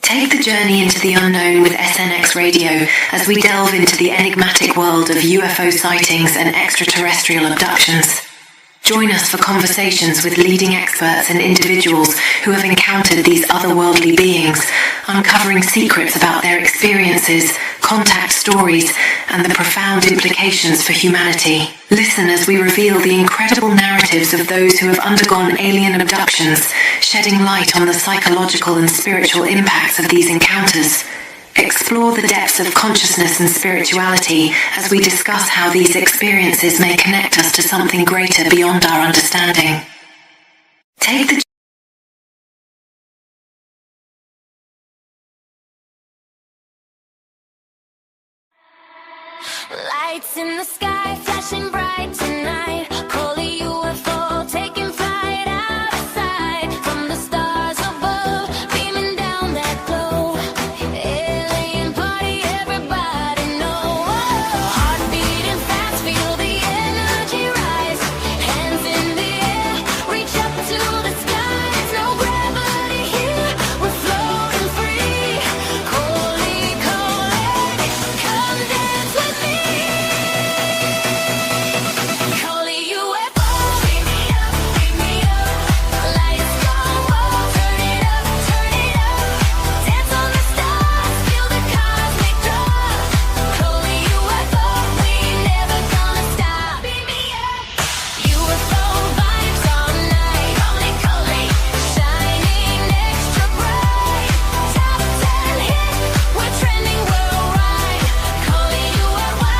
Take the journey into the unknown with SNX Radio as we delve into the enigmatic world of UFO sightings and extraterrestrial abductions. Join us for conversations with leading experts and individuals who have encountered these otherworldly beings, uncovering secrets about their experiences, contact stories, and the profound implications for humanity. Listen as we reveal the incredible narratives of those who have undergone alien abductions, shedding light on the psychological and spiritual impacts of these encounters. Explore the depths of consciousness and spirituality as we discuss how these experiences may connect us to something greater beyond our understanding. Take the lights in the sky flashing bright tonight. ColeyUFO taking flight outside from the stars above, beaming down that glow. Alien party, everybody know. Heart beating fast, feel the energy rise. Hands in the air, reach up to the skies. No gravity here, we're floating free. Coley, Coley, come dance with me. ColeyUFO, beam me up, lights go up, turn it up, dance on the stars, feel the cosmic drop. ColeyUFO, we never gonna stop. Beam me up, UFO vibes all night. Coley, shining extra bright. Top 10 hit, we're trending worldwide. ColeyUFO,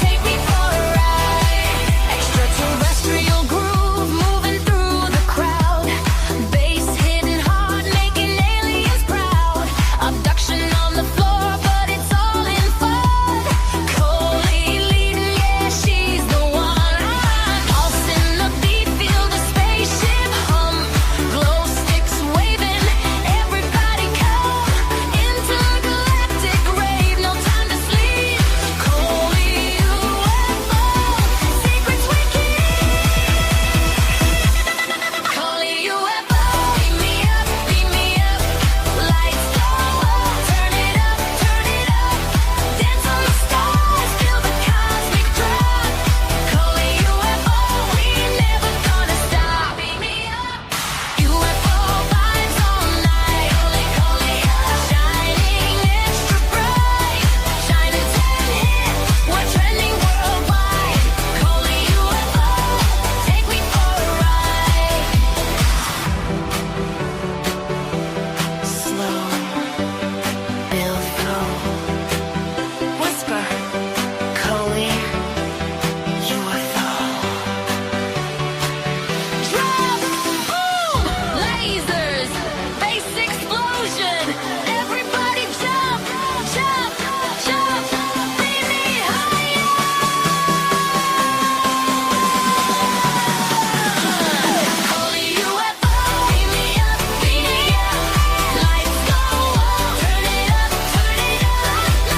take me for a ride. Extraterrestrial groove moving through the crowd. Bass hitting hard, making aliens proud. Abduction on the floor, but it's all in fun. Coley leading, yeah, she's the one. Pulse in the beat, feel the spaceship hum. Glow sticks waving, everybody come. Intergalactic rave, no time to sleep. ColeyUFO, secrets we keep. ColeyUFO, beam me up, lights go up, turn it up, dance on the stars, feel the cosmic drop. ColeyUFO, we never gonna stop. Beam me up, UFO vibes all night. Coley, shining extra bright. Shining 10 hit, we're trending worldwide. ColeyUFO, take me for a ride. Slow, build flow, whisper, ColeyUFO. Drop, boom, lasers, bass explosion. Everybody jump, beam me higher. ColeyUFO, beam me up, lights go up, turn it up,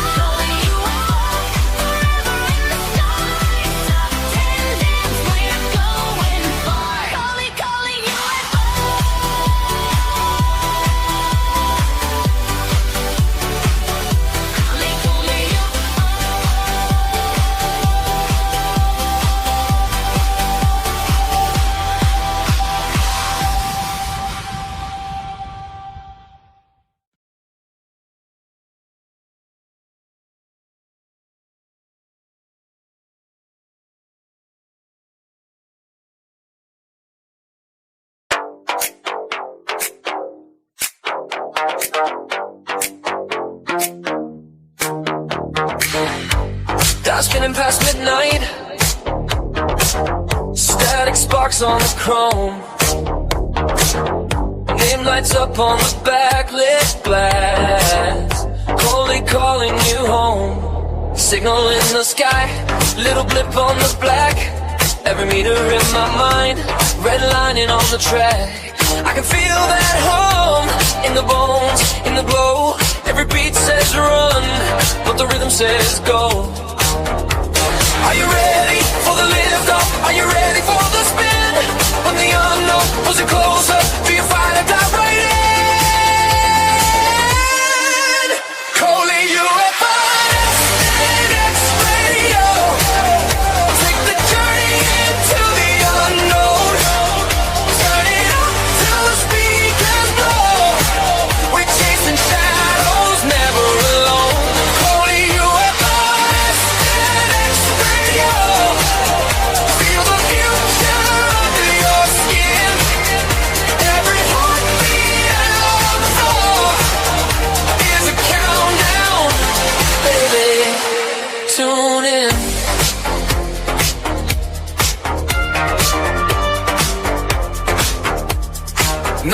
ColeyUFO, forever in the sky. Top 10 dance, we're going far. ColeyUFO. Dial spinning past midnight. Static sparks on the chrome. Name lights up on the backlit glass. Coley calling you home. Signal in the sky, little blip on the black. Every meter in my mind, redlining on the track. I can feel that home in the bones, in the glow. Every beat says run, but the rhythm says go. Are you ready for the lift off? Are you ready for the spin? When the unknown pulls you closer, do you find a dive right in?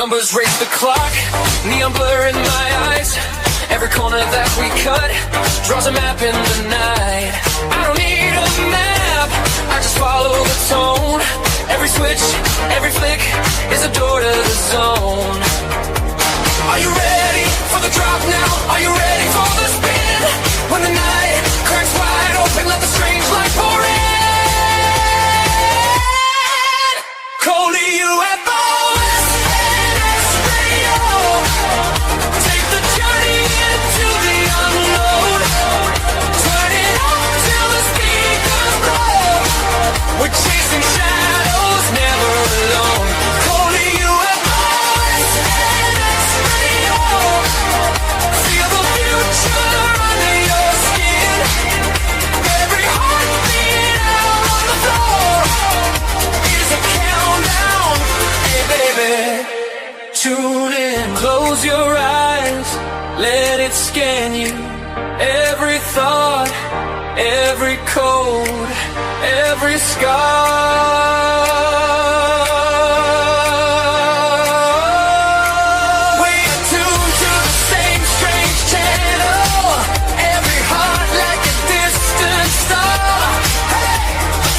Numbers race the clock, neon blur in my eyes. Every corner that we cut draws a map in the night. I don't need a map, I just follow the tone. Every switch, every flick is a door to the zone. Are you ready for the drop now? Are you ready for the spin? When the night cracks wide open, let the strange light pour in. ColeyUFO, SNX Radio. Take the journey into the unknown. Turn it up till the speakers blow. We're chasing shadows, never alone. ColeyUFO, SNX Radio. Feel the future under your skin. Every heartbeat out on the floor is a countdown. Hey baby, tune in. Close your eyes, let it scan you. Every thought, every code, every scar. We attune to the same strange channel. Every heart like a distant star. Hey,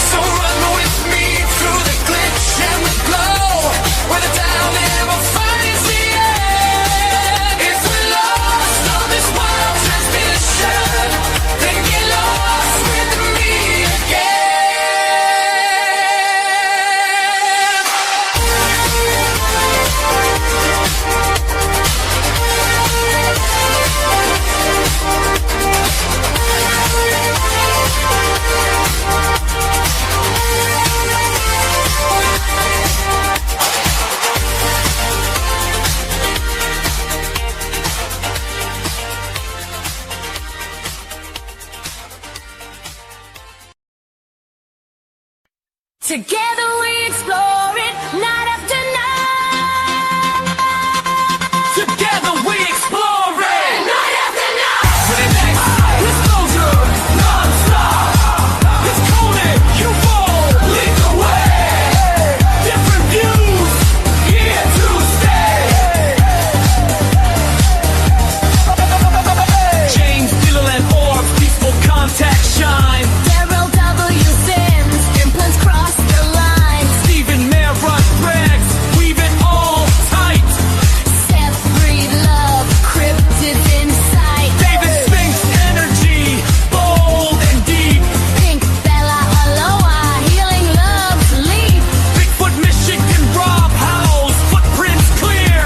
so run with me through the glitch and the glow, where the dial never finds the end. If we're lost on this wild transmission, then get lost with me again. Together we explore it, night after night. Together we explore it, night after night. For the next disclosure, non-stop. It's ColeyUFO, lead the way. Different views, here to stay. James Dillon and Orb, peaceful contact shine. Daryl W. Sims, implants cross the line. Stephen Merritt Braggs, weave it all tight. Seth breed love, cryptids in sight. David Spinks energy, bold and deep. Pink Bella Aloha, healing love's leap. Bigfoot Michigan, Rob Howell's footprints clear.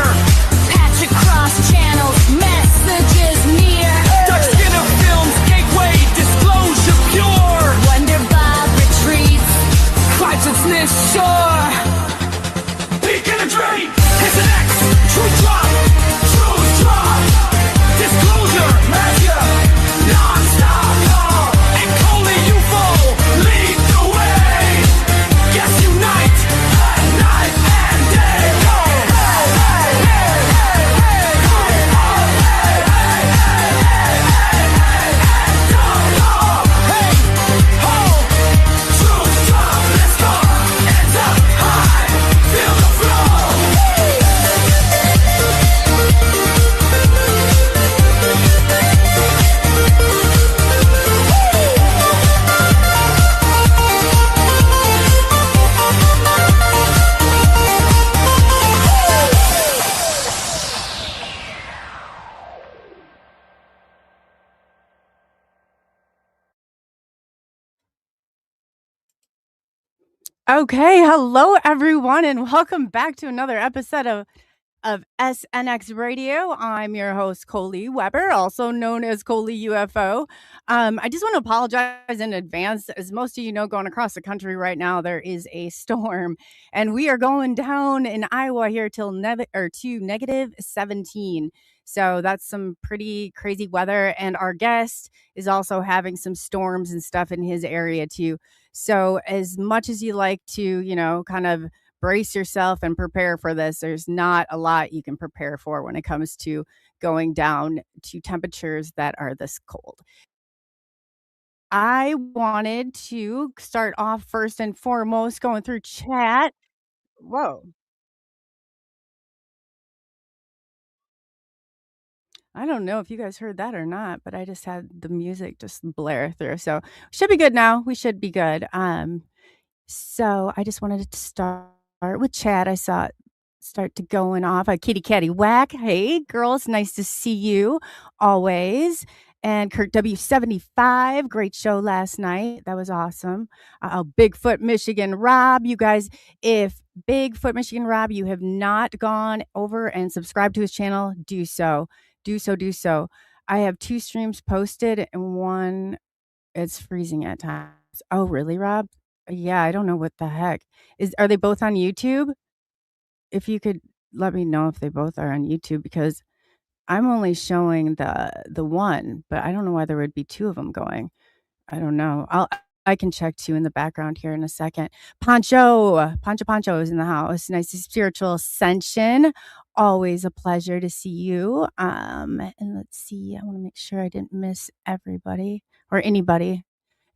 Patch across channels, messages near. Dark Skinner Films, gateway, disclosure pure. Wonder Bob retreats. Consciousness sure. Peak in a dream. It's an X. True drop. True drop. Disclosure. Measure. Non-stop. And ColeyUFO lead the way. Yes, unite. Night and day. Go. Hey, ho. True drop. Let's go. Hands up high. Feel the flow. Okay, hello everyone, and welcome back to another episode of SNX Radio. I'm your host, Coley Weber, also known as ColeyUFO. I just want to apologize in advance. As most of you know, going across the country right now, there is a storm, and we are going down in Iowa here till to negative 17. So that's some pretty crazy weather, and our guest is also having some storms and stuff in his area too. So as much as you like to, kind of brace yourself and prepare for this, there's not a lot you can prepare for when it comes to going down to temperatures that are this cold. I wanted to start off first and foremost going through chat. Whoa. I don't know if you guys heard that or not, but I just had the music just blare through. So should be good now. We should be good. So I just wanted to start with Chad. I saw it start to going off. A kitty catty whack. Hey, girls, nice to see you always. And Kirk W75, great show last night. That was awesome. Bigfoot Michigan Rob, you guys, if Bigfoot Michigan Rob, you have not gone over and subscribed to his channel, do so. Do so, do so. I have 2 streams posted and one it's freezing at times. Oh, really, Rob? Yeah, I don't know what the heck. Are they both on YouTube? If you could let me know if they both are on YouTube because I'm only showing the one, but I don't know why there would be 2 of them going. I don't know. I can check too in the background here in a second. Pancho is in the house. Nice spiritual ascension. Always a pleasure to see you. And let's see. I want to make sure I didn't miss everybody or anybody.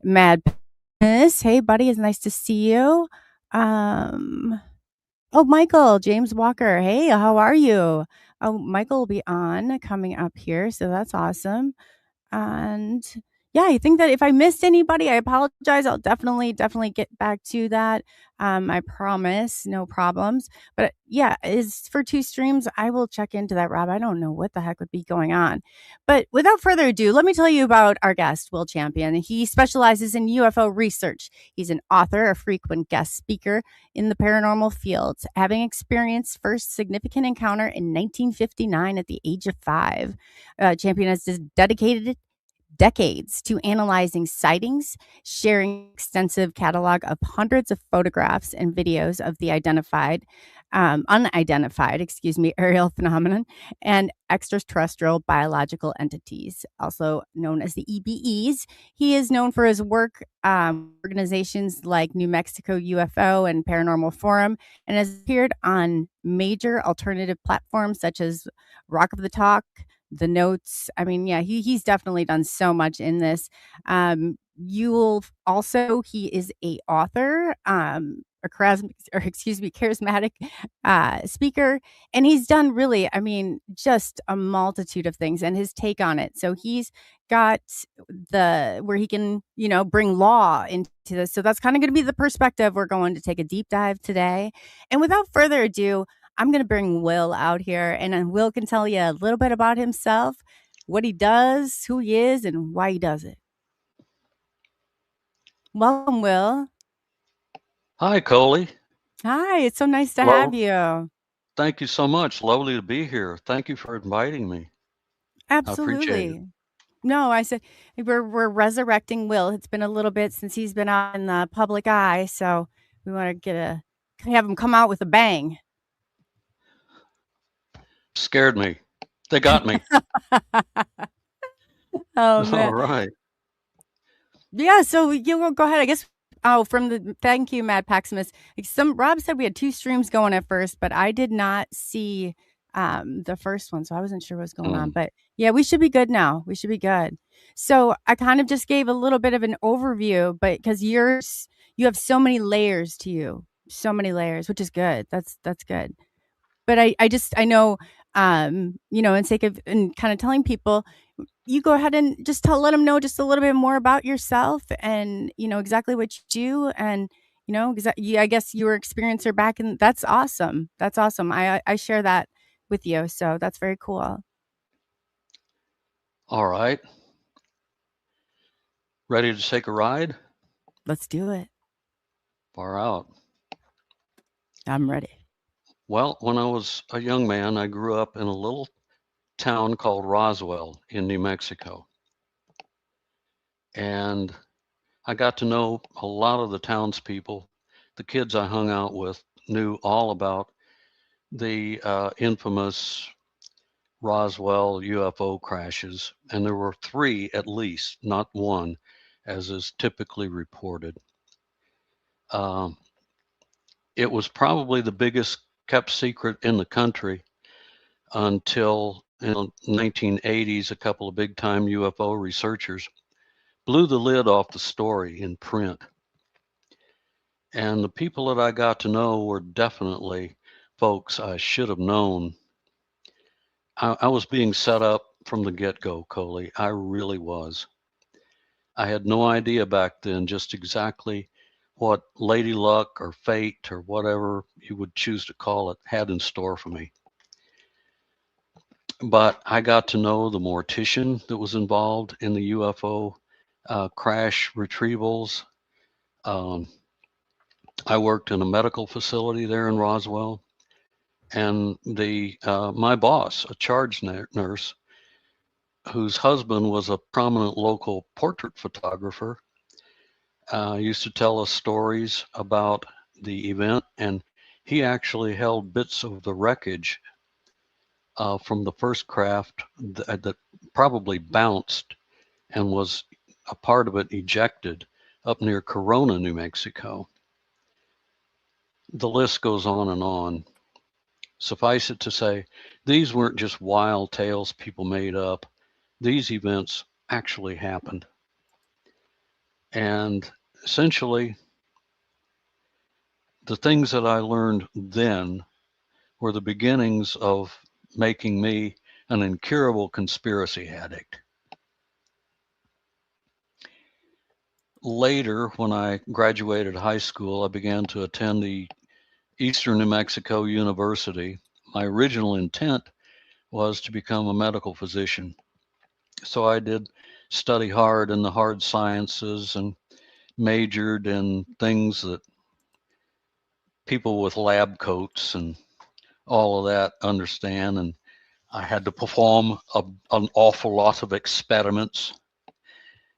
Mad Miss. Hey, buddy. It's nice to see you. Oh, Michael, James Walker. Hey, how are you? Oh, Michael will be on coming up here. So that's awesome. And yeah, I think that if I missed anybody, I apologize. I'll definitely get back to that. I promise, no problems. But yeah, is for 2 streams. I will check into that, Rob. I don't know what the heck would be going on. But without further ado, let me tell you about our guest, Will Champion. He specializes in UFO research. He's an author, a frequent guest speaker in the paranormal fields, having experienced first significant encounter in 1959 at the age of 5. Champion has dedicated decades to analyzing sightings, sharing extensive catalog of hundreds of photographs and videos of the unidentified, aerial phenomenon and extraterrestrial biological entities, also known as the EBEs. He is known for his work, organizations like New Mexico UFO and Paranormal Forum, and has appeared on major alternative platforms such as Rock of the Talk, the Notes. I mean, yeah, he's definitely done so much in this. You'll also, he is a author, charismatic speaker, and he's done really, I mean, just a multitude of things and his take on it. So he's got where he can, bring law into this. So that's kind of going to be the perspective we're going to take a deep dive today. And without further ado, I'm going to bring Will out here, and then Will can tell you a little bit about himself, what he does, who he is, and why he does it. Welcome, Will. Hi, Coley. Hi, it's so nice to Hello. have you. Thank you so much. Lovely to be here. Thank you for inviting me. Absolutely. I appreciate it. No, I said we're resurrecting Will. It's been a little bit since he's been out in the public eye, so we want to have him come out with a bang. Scared me. They got me. Oh, man. All right. Yeah, so you go ahead. I guess. Oh, thank you, Mad Paximus. Rob said we had 2 streams going at first, but I did not see the first one, so I wasn't sure what was going on. But yeah, we should be good now. We should be good. So I kind of just gave a little bit of an overview, but because you have so many layers to you, which is good. That's good. But I know, in sake of and kind of telling people, you go ahead and just let them know just a little bit more about yourself and, exactly what you do. And, I guess you were experiencer back in, that's awesome. That's awesome. I share that with you. So that's very cool. All right. Ready to take a ride? Let's do it. Far out. I'm ready. Well, when I was a young man, I grew up in a little town called Roswell in New Mexico. And I got to know a lot of the townspeople. The kids I hung out with knew all about the infamous Roswell UFO crashes. And there were 3 at least, not 1, as is typically reported. It was probably the biggest kept secret in the country until in the 1980s, a couple of big time UFO researchers blew the lid off the story in print. And the people that I got to know were definitely folks I should have known. I was being set up from the get-go, Coley. I really was. I had no idea back then just exactly what lady luck or fate or whatever you would choose to call it had in store for me. But I got to know the mortician that was involved in the UFO crash retrievals. Um, I worked in a medical facility there in Roswell, and the my boss, a charge nurse, whose husband was a prominent local portrait photographer, used to tell us stories about the event, and he actually held bits of the wreckage from the first craft that probably bounced and was a part of it ejected up near Corona, New Mexico. The list goes on and on. Suffice it to say, these weren't just wild tales people made up. These events actually happened. And essentially, the things that I learned then were the beginnings of making me an incurable conspiracy addict. Later, when I graduated high school, I began to attend the Eastern New Mexico University. My original intent was to become a medical physician. So I did study hard in the hard sciences and majored in things that people with lab coats and all of that understand. And I had to perform an awful lot of experiments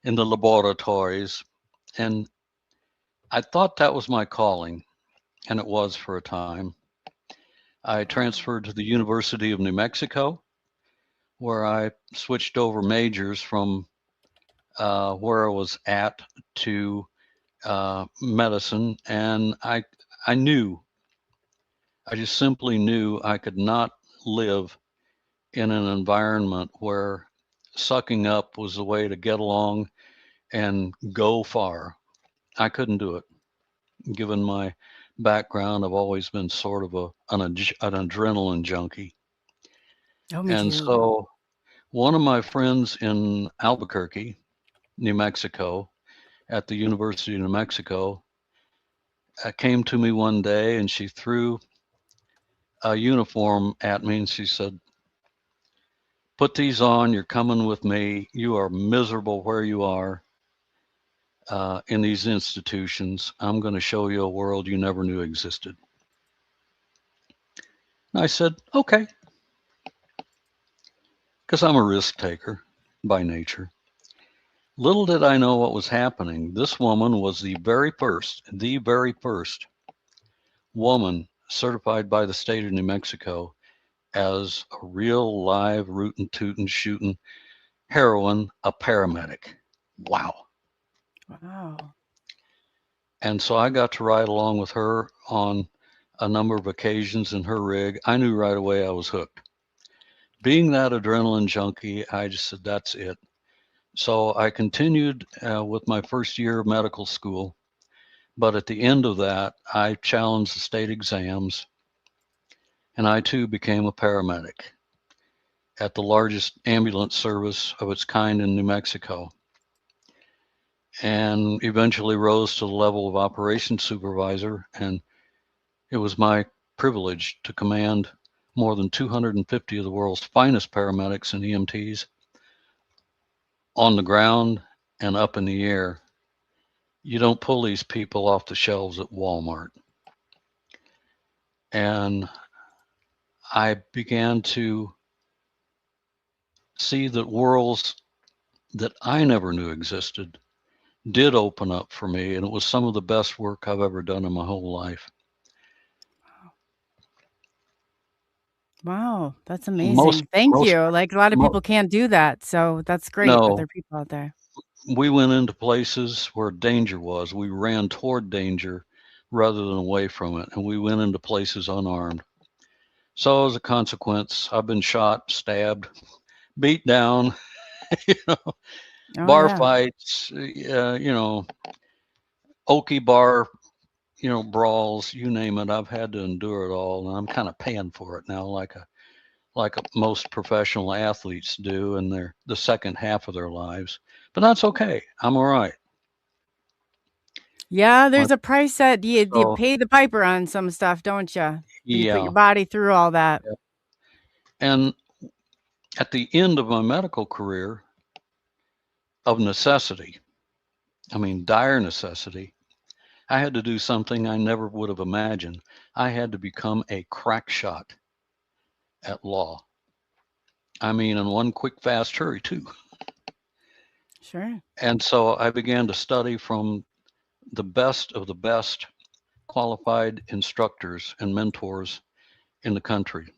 in the laboratories. And I thought that was my calling, and it was for a time. I transferred to the University of New Mexico, where I switched over majors from where I was at to medicine. And I just simply knew I could not live in an environment where sucking up was the way to get along and go far. I couldn't do it. Given my background, I've always been sort of an adrenaline junkie. Oh, me And too. so one of my friends in Albuquerque, New Mexico, at the University of New Mexico, came to me one day and she threw a uniform at me and she said, "Put these on, you're coming with me. You are miserable where you are in these institutions. I'm going to show you a world you never knew existed." And I said, okay, because I'm a risk taker by nature. Little did I know what was happening. This woman was the very first woman certified by the state of New Mexico as a real live rootin' tootin' shooting heroine, a paramedic. Wow. Wow. And so I got to ride along with her on a number of occasions in her rig. I knew right away I was hooked. Being that adrenaline junkie, I just said, that's it. So I continued with my first year of medical school. But at the end of that, I challenged the state exams, and I too became a paramedic at the largest ambulance service of its kind in New Mexico, and eventually rose to the level of operations supervisor. And it was my privilege to command more than 250 of the world's finest paramedics and EMTs on the ground and up in the air. You don't pull these people off the shelves at Walmart. And I began to see that worlds that I never knew existed did open up for me. And it was some of the best work I've ever done in my whole life. Wow, that's Most, amazing. Thank most, you. Like a lot of mo- people can't do that. So that's great that there no, are people out there. we went into places where danger was. We ran toward danger rather than away from it. And we went into places unarmed. So as a consequence, I've been shot, stabbed, beat down, you know, Oh, bar yeah. fights, Okie bar, brawls, you name it. I've had to endure it all, and I'm kind of paying for it now, like like most professional athletes do in the second half of their lives. But that's okay. I'm all right. Yeah, My, there's a price that you so pay the piper on some stuff, don't you? You put your yeah, body through all that. yeah. And at the end of my medical career, of necessity, I mean dire necessity, I had to do something I never would have imagined. I had to become a crack shot at law. I mean, in one quick, fast hurry, too. Sure. And so I began to study from the best of the best qualified instructors and mentors in the country.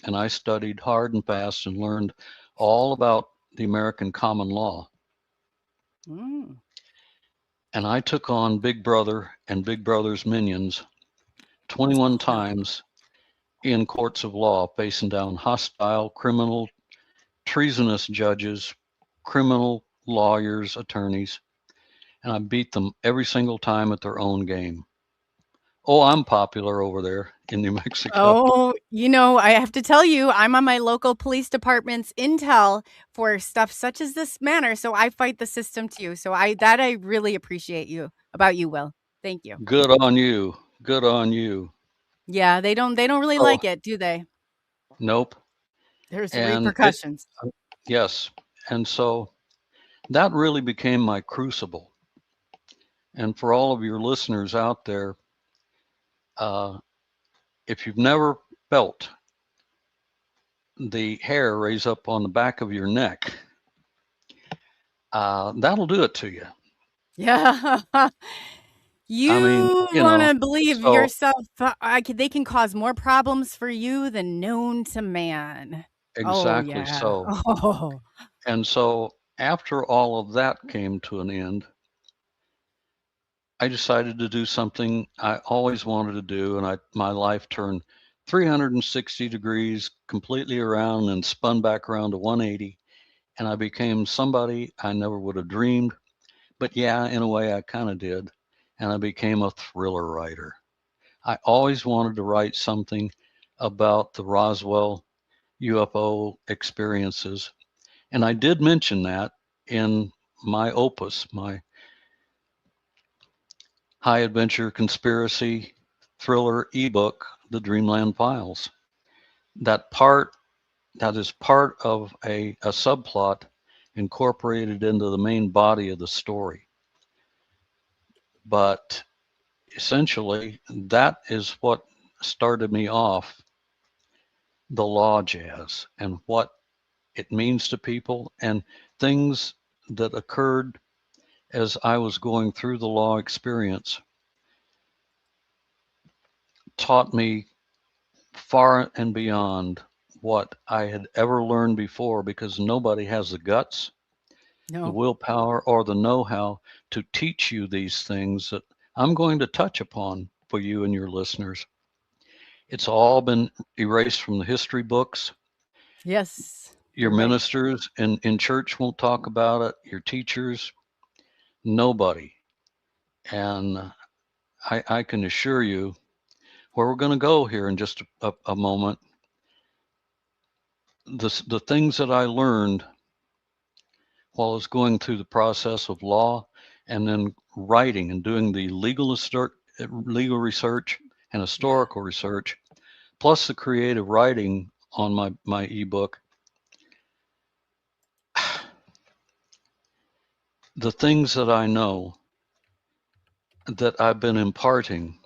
And I studied hard and fast and learned all about the American common law. Mm. And I took on Big Brother and Big Brother's minions 21 Yeah. times in courts of law, facing down hostile, criminal, treasonous judges, criminal lawyers, attorneys, and I beat them every single time at their own game. Oh, I'm popular over there in New Mexico. Oh, I have to tell you, I'm on my local police department's intel for stuff such as this manner, so I fight the system too. So I really appreciate about you, Will. Thank you. Good on you. Good on you. Yeah, they don't really Oh, like it, do they? nope. There's And repercussions. yes. And so that really became my crucible. And for all of your listeners out there, uh, if you've never felt the hair raise up on the back of your neck, that'll do it to you. Yeah. I mean, You want to believe so yourself, they can cause more problems for you than known to man. Oh, exactly yeah. so. Oh. And so after all of that came to an end, I decided to do something I always wanted to do, and my life turned 360 degrees completely around and spun back around to 180, and I became somebody I never would have dreamed. But yeah, in a way, I kind of did, and I became a thriller writer. I always wanted to write something about the Roswell UFO experiences, and I did mention that in my opus, my high adventure conspiracy thriller ebook, The Dreamland Files. That is part of a subplot incorporated into the main body of the story. But essentially, that is what started me off the law jazz and what it means to people and things that occurred as I was going through the law experience taught me far and beyond what I had ever learned before because nobody has the guts, the No. willpower, or the know how to teach you these things that I'm going to touch upon for you and your listeners. It's all been erased from the history books. Yes, Your you're right. ministers in church won't talk about it, your teachers, nobody. And I can assure you where we're going to go here in just a moment. The things that I learned while I was going through the process of law and then writing and doing the legal research and Yeah. historical research, plus the creative writing on my ebook, the things that I know that I've been imparting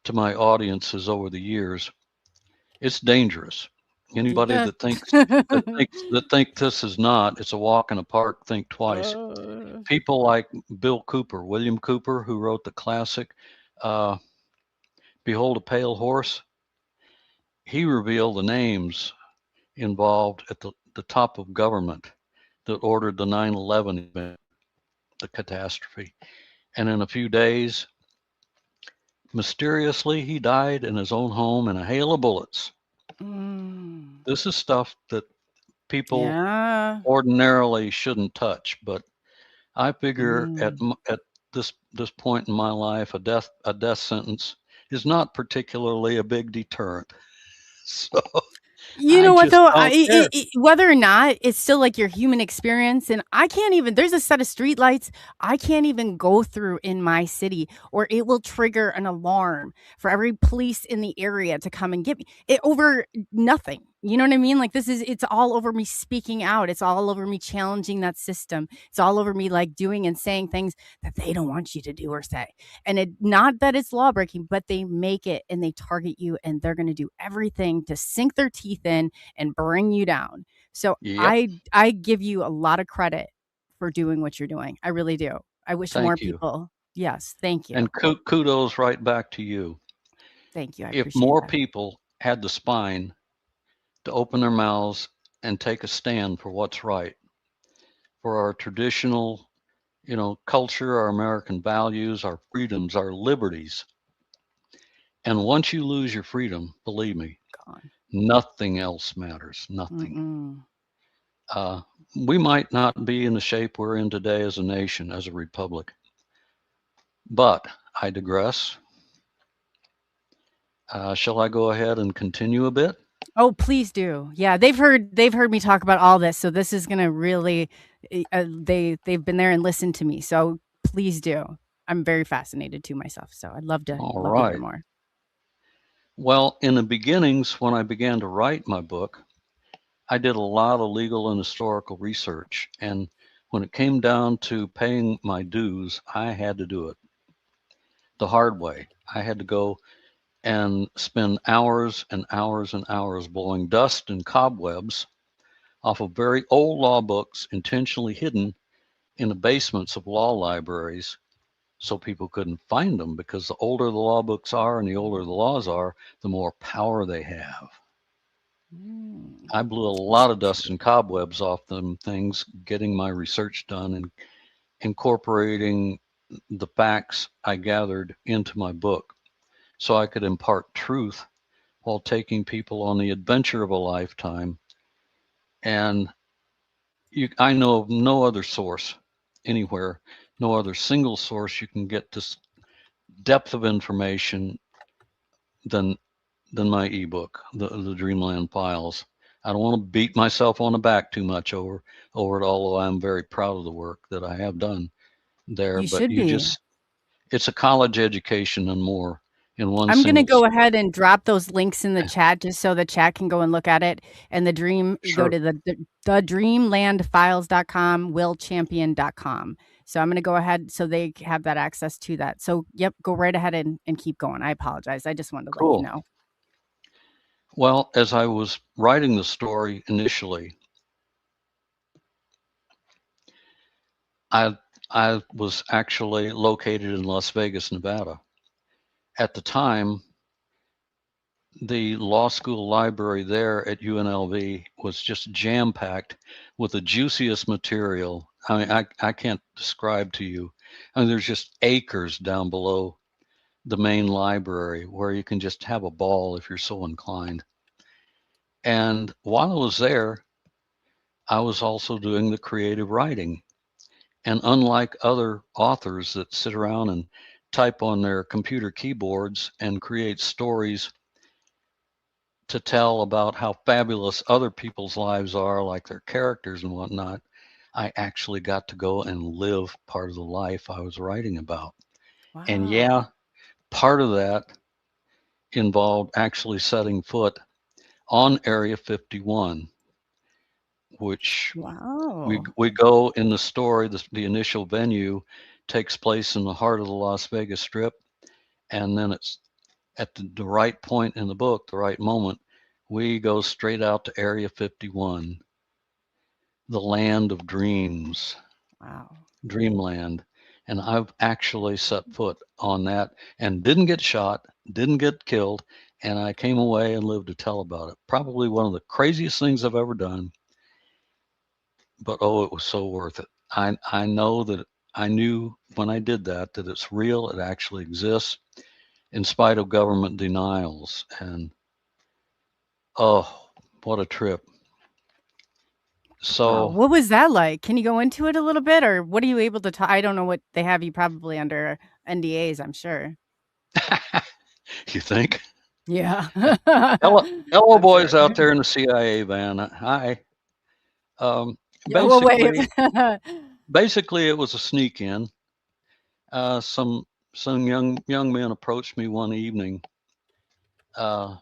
to my audiences over the years, it's dangerous. Anybody Yeah. that think this is not, it's a walk in the park, think twice. Uh, People like Bill Cooper, William Cooper, who wrote the classic uh, Behold a Pale Horse, he revealed the names involved at the top of government that ordered the 9/11 event, the catastrophe. And in a few days, mysteriously, he died in his own home in a hail of bullets. mm, This is stuff that people yeah. ordinarily shouldn't touch, but I figure Mm. at this point in my life, a death sentence is not particularly a big deterrent. So You I know what just though? don't care. Whether or not it's still like your human experience, and I can't even. There's a set of streetlights I can't even go through in my city, or it will trigger an alarm for every police in the area to come and get me. It over nothing. You know what I mean? Like it's all over me speaking out. It's all over me challenging that system. It's all over me like doing and saying things that they don't want you to do or say. And it not that it's law breaking, but they make it and they target you and they're going to do everything to sink their teeth in and bring you down. So Yep. I give you a lot of credit for doing what you're doing. I really do. I wish more Thank you. people. Yes, thank you. And kudos right back to you. Thank you. I If appreciate more that. people had the spine to open their mouths and take a stand for what's right, for our traditional, culture, our American values, our freedoms, our liberties. And once you lose your freedom, believe me, Gone. nothing else matters. Nothing. Mm-mm. We might not be in the shape we're in today as a nation, as a republic. But I digress. Shall I go ahead and continue a bit? Oh, please do. Yeah, they've heard me talk about all this, so this is gonna really. They've been there and listened to me, so please do. I'm very fascinated too myself, so I'd love to All hear right. more. Well, in the beginnings, when I began to write my book, I did a lot of legal and historical research. And when it came down to paying my dues, I had to do it the hard way. I had to go and spend hours and hours and hours blowing dust and cobwebs off of very old law books intentionally hidden in the basements of law libraries so people couldn't find them, because the older the law books are and the older the laws are, the more power they have. Mm. I blew a lot of dust and cobwebs off them things, getting my research done and incorporating the facts I gathered into my book so I could impart truth while taking people on the adventure of a lifetime. And I know of no other source anywhere, no other single source you can get this depth of information than my ebook, the Dreamland Files. I don't want to beat myself on the back too much over it, although I'm very proud of the work that I have done there. You But should be. it's a college education and more in one I'm gonna single. go ahead and drop those links in the chat just so the chat can go and look at it. And the dream, go Sure. to the dreamlandfiles.com, willchampion.com. So I'm gonna go ahead so they have that access to that. So yep, go right ahead and keep going. I apologize. I just wanted to let you Cool. know. Well, as I was writing the story initially, I was actually located in Las Vegas, Nevada. At the time, the law school library there at UNLV was just jam-packed with the juiciest material. I mean, I can't describe to you. I mean, there's just acres down below the main library where you can just have a ball if you're so inclined. And while I was there, I was also doing the creative writing. And unlike other authors that sit around and type on their computer keyboards and create stories to tell about how fabulous other people's lives are, like their characters and whatnot, I actually got to go and live part of the life I was writing about. Wow. And yeah, part of that involved actually setting foot on Area 51, which Wow. we go in the story. The initial venue takes place in the heart of the Las Vegas Strip, and then it's at the right point in the book, the right moment, we go straight out to Area 51, the land of dreams, Wow. dreamland. And I've actually set foot on that and didn't get shot, didn't get killed, and I came away and lived to tell about it. Probably one of the craziest things I've ever done, but oh, it was so worth it. I know that I knew when I did that it's real, it actually exists, in spite of government denials. And oh, what a trip. Wow. So What was that like? Can you go into it a little bit, or what are you able to talk? I don't know what they have you probably under NDAs, I'm sure. you think? Yeah. Hello, I'm boys sure. out there in the CIA van. Hi. Um, Yeah, we'll wave. basically, it was a sneak in. Some young men approached me one evening uh,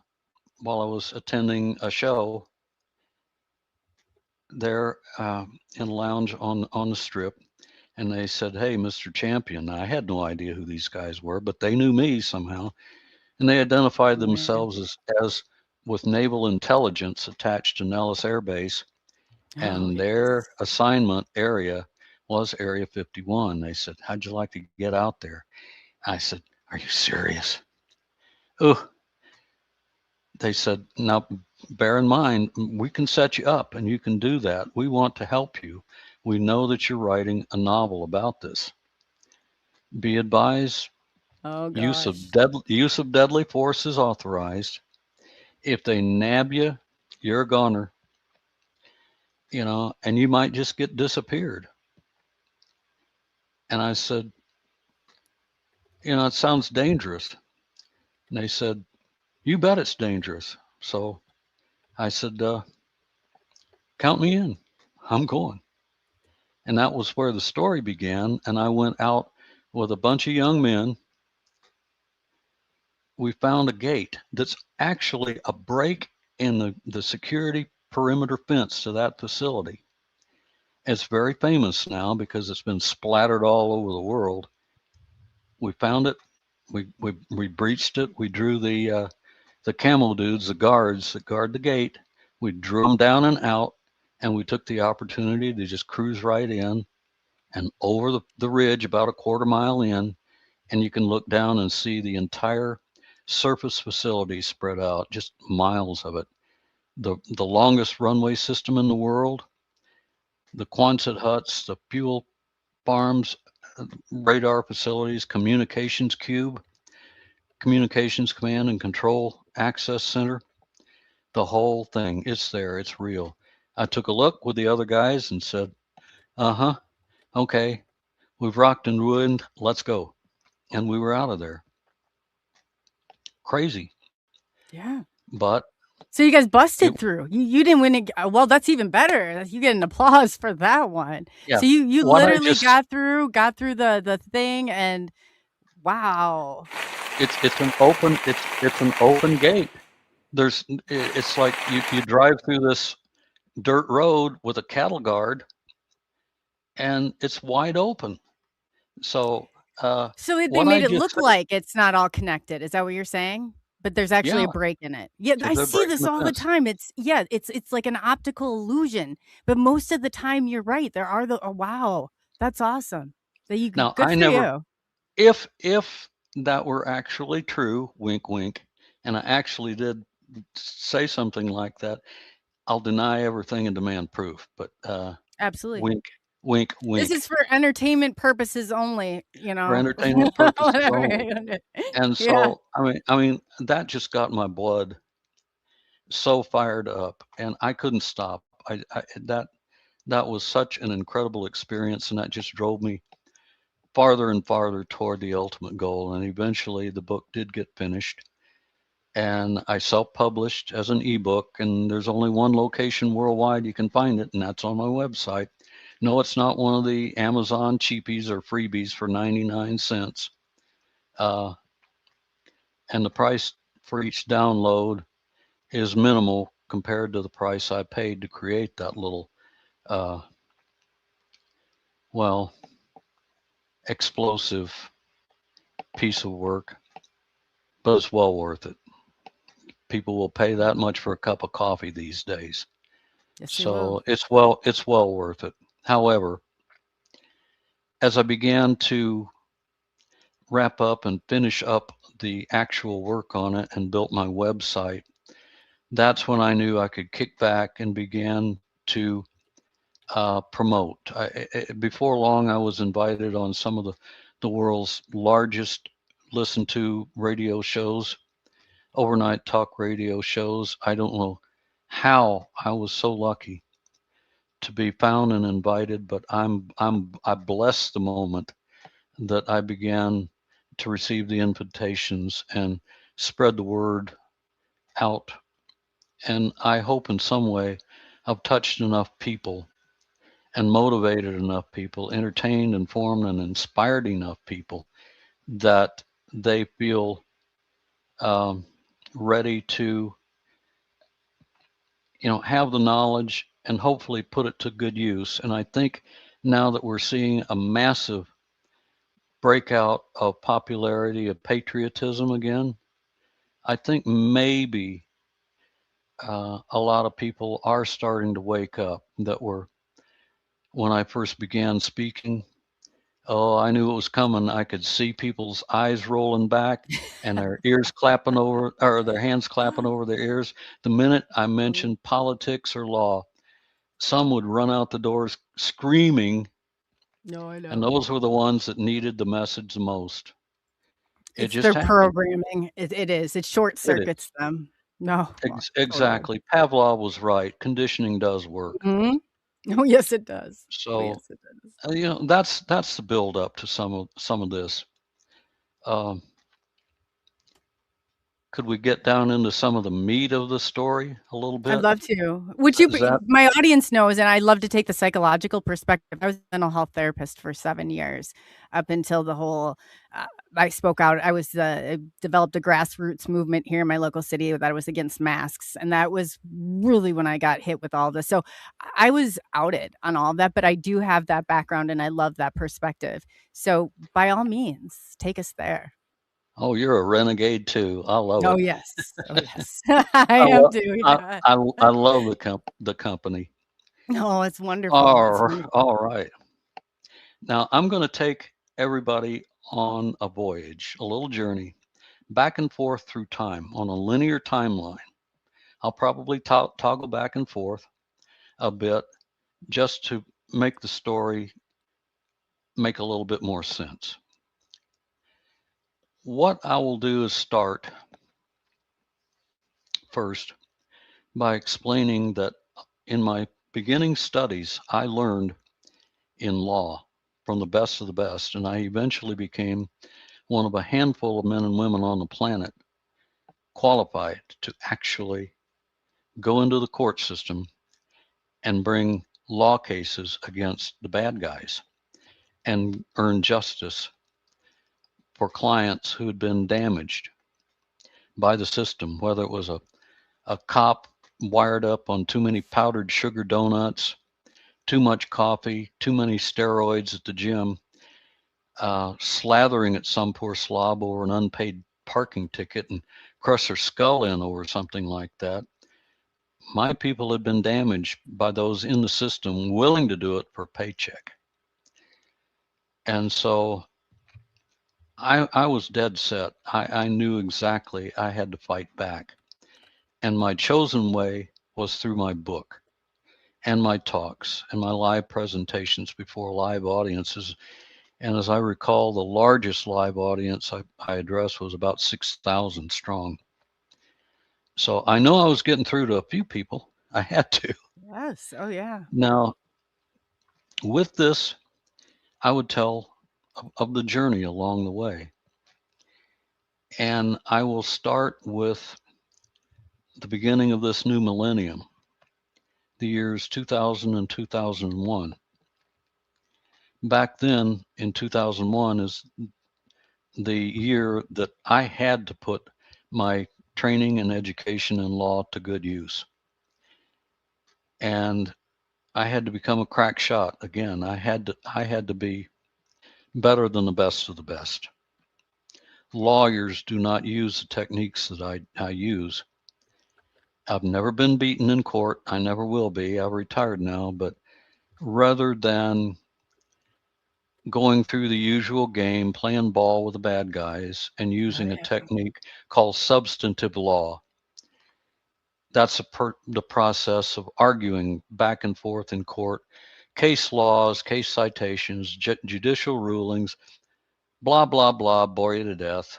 while I was attending a show there in a lounge on the strip, and they said, "Hey, Mr. Champion." I had no idea who these guys were, but they knew me somehow, and they identified Man. themselves as with naval intelligence attached to Nellis Air Base, Oh, and yes. their assignment area was Area 51. They said, "How'd you like to get out there?" I said, "Are you serious?" Oh, they said, "Now, bear in mind, we can set you up and you can do that. We want to help you. We know that you're writing a novel about this. Be advised, Oh gosh. use of deadly force is authorized. If they nab you, you're a goner, and you might just get disappeared." And I said, "It sounds dangerous." And they said, "You bet it's dangerous." So I said, "Count me in. I'm going." And that was where the story began. And I went out with a bunch of young men. We found a gate that's actually a break in the security perimeter fence to that facility. It's very famous now because it's been splattered all over the world. We found it. We breached it. We drew the camo dudes, the guards that guard the gate. We drew them down and out, and we took the opportunity to just cruise right in and over the ridge about a quarter mile in, and you can look down and see the entire surface facility spread out, just miles of it. The longest runway system in the world, the Quonset huts, the fuel farms, radar facilities, communications command and control access center, the whole thing. It's there. It's real. I took a look with the other guys and said, "Uh-huh, okay, we've rocked and ruined. Let's go." And we were out of there. Crazy, Yeah. but So you guys it, busted through. You didn't win it. Well, that's even better. You get an applause for that one. yeah. So you What I literally just got through the thing, and wow. it's an open gate. It's like you drive through this dirt road with a cattle guard, and it's wide open. So So they what I made it just look said, like it's not all connected. Is that what you're saying? But there's actually yeah, a break in it. Yeah, I they're see breaking this the all the fence. time. It's like an optical illusion. But most of the time you're right. There are the oh, wow. That's awesome. That you Now good I for never, you. if that were actually true, wink, wink, and I actually did say something like that, I'll deny everything and demand proof. But Absolutely. wink, wink, This wink, is for entertainment purposes only, for entertainment purposes Whatever only. you're gonna do. And Yeah. so, I mean, that just got my blood so fired up, and I couldn't stop. That was such an incredible experience, and that just drove me farther and farther toward the ultimate goal. And eventually, the book did get finished, and I self-published as an ebook. And there's only one location worldwide you can find it, and that's on my website. No, it's not one of the Amazon cheapies or freebies for 99 cents. Uh, and the price for each download is minimal compared to the price I paid to create that little, uh, well, explosive piece of work, but it's well worth it. People will pay that much for a cup of coffee these days. Yes, they will. So it's well worth it. However, as I began to wrap up and finish up the actual work on it and built my website, that's when I knew I could kick back and begin to promote. Before long, I was invited on some of the world's largest listened to radio shows, overnight talk radio shows. I don't know how I was so lucky to be found and invited, but I bless the moment that I began to receive the invitations and spread the word out, and I hope in some way I've touched enough people and motivated enough people, entertained, informed, and inspired enough people that they feel um, ready to, have the knowledge and hopefully put it to good use. And I think now that we're seeing a massive breakout of popularity of patriotism again, I think maybe a lot of people are starting to wake up that were, when I first began speaking, oh, I knew it was coming. I could see people's eyes rolling back and their ears clapping over, or their hands clapping over their ears. The minute I mentioned politics or law, some would run out the doors screaming, No, I and know. those were the ones that needed the message the most. It It's just their happened. programming. It is. It short It is. circuits them. No, well, totally. Exactly. Pavlov was right. Conditioning does work. Mhm. Oh, yes, it does. Oh, So, yes, it does. that's the build up to some of this. Um, could we get down into some of the meat of the story a little I'd bit? love to. Would you Is that my audience knows, and I love to take the psychological perspective. I was a mental health therapist for 7 years up until the whole, I spoke out. I developed a grassroots movement here in my local city that was against masks, and that was really when I got hit with all this. So I was outed on all of that, but I do have that background, and I love that perspective. So by all means, take us there. Oh, you're a renegade too. I love Oh, it. yes. Oh, yes. I I am love too, I yeah. I love the company. Oh, it's wonderful. It's All wonderful. right. Now I'm going to take everybody on a voyage, a little journey back and forth through time on a linear timeline. I'll probably toggle back and forth a bit just to make the story make a little bit more sense. What I will do is start first by explaining that in my beginning studies, I learned in law from the best of the best, and I eventually became one of a handful of men and women on the planet qualified to actually go into the court system and bring law cases against the bad guys and earn justice for clients who had been damaged by the system, whether it was a cop wired up on too many powdered sugar donuts, too much coffee, too many steroids at the gym, slathering at some poor slob over an unpaid parking ticket and crush their skull in over something like that. My people had been damaged by those in the system willing to do it for a paycheck. And so I was dead set. I knew exactly I had to fight back. And my chosen way was through my book and my talks and my live presentations before live audiences. And as I recall, the largest live audience I addressed was about 6,000 strong. So I know I was getting through to a few people. I had to. Yes. Oh, yeah. Now, with this, I would tell of the journey along the way. And I will start with the beginning of this new millennium, the years 2000 and 2001. Back then, in 2001, is the year that I had to put my training and education in law to good use. And I had to become a crack shot again. I had to be better than the best of the best. Lawyers do not use the techniques that I use. I've never been beaten in court. I never will be. I've retired now, but rather than going through the usual game, playing ball with the bad guys and Oh, using a yeah. technique called substantive law, that's the process of arguing back and forth in court, case laws, case citations, judicial rulings, blah, blah, blah, bore you to death.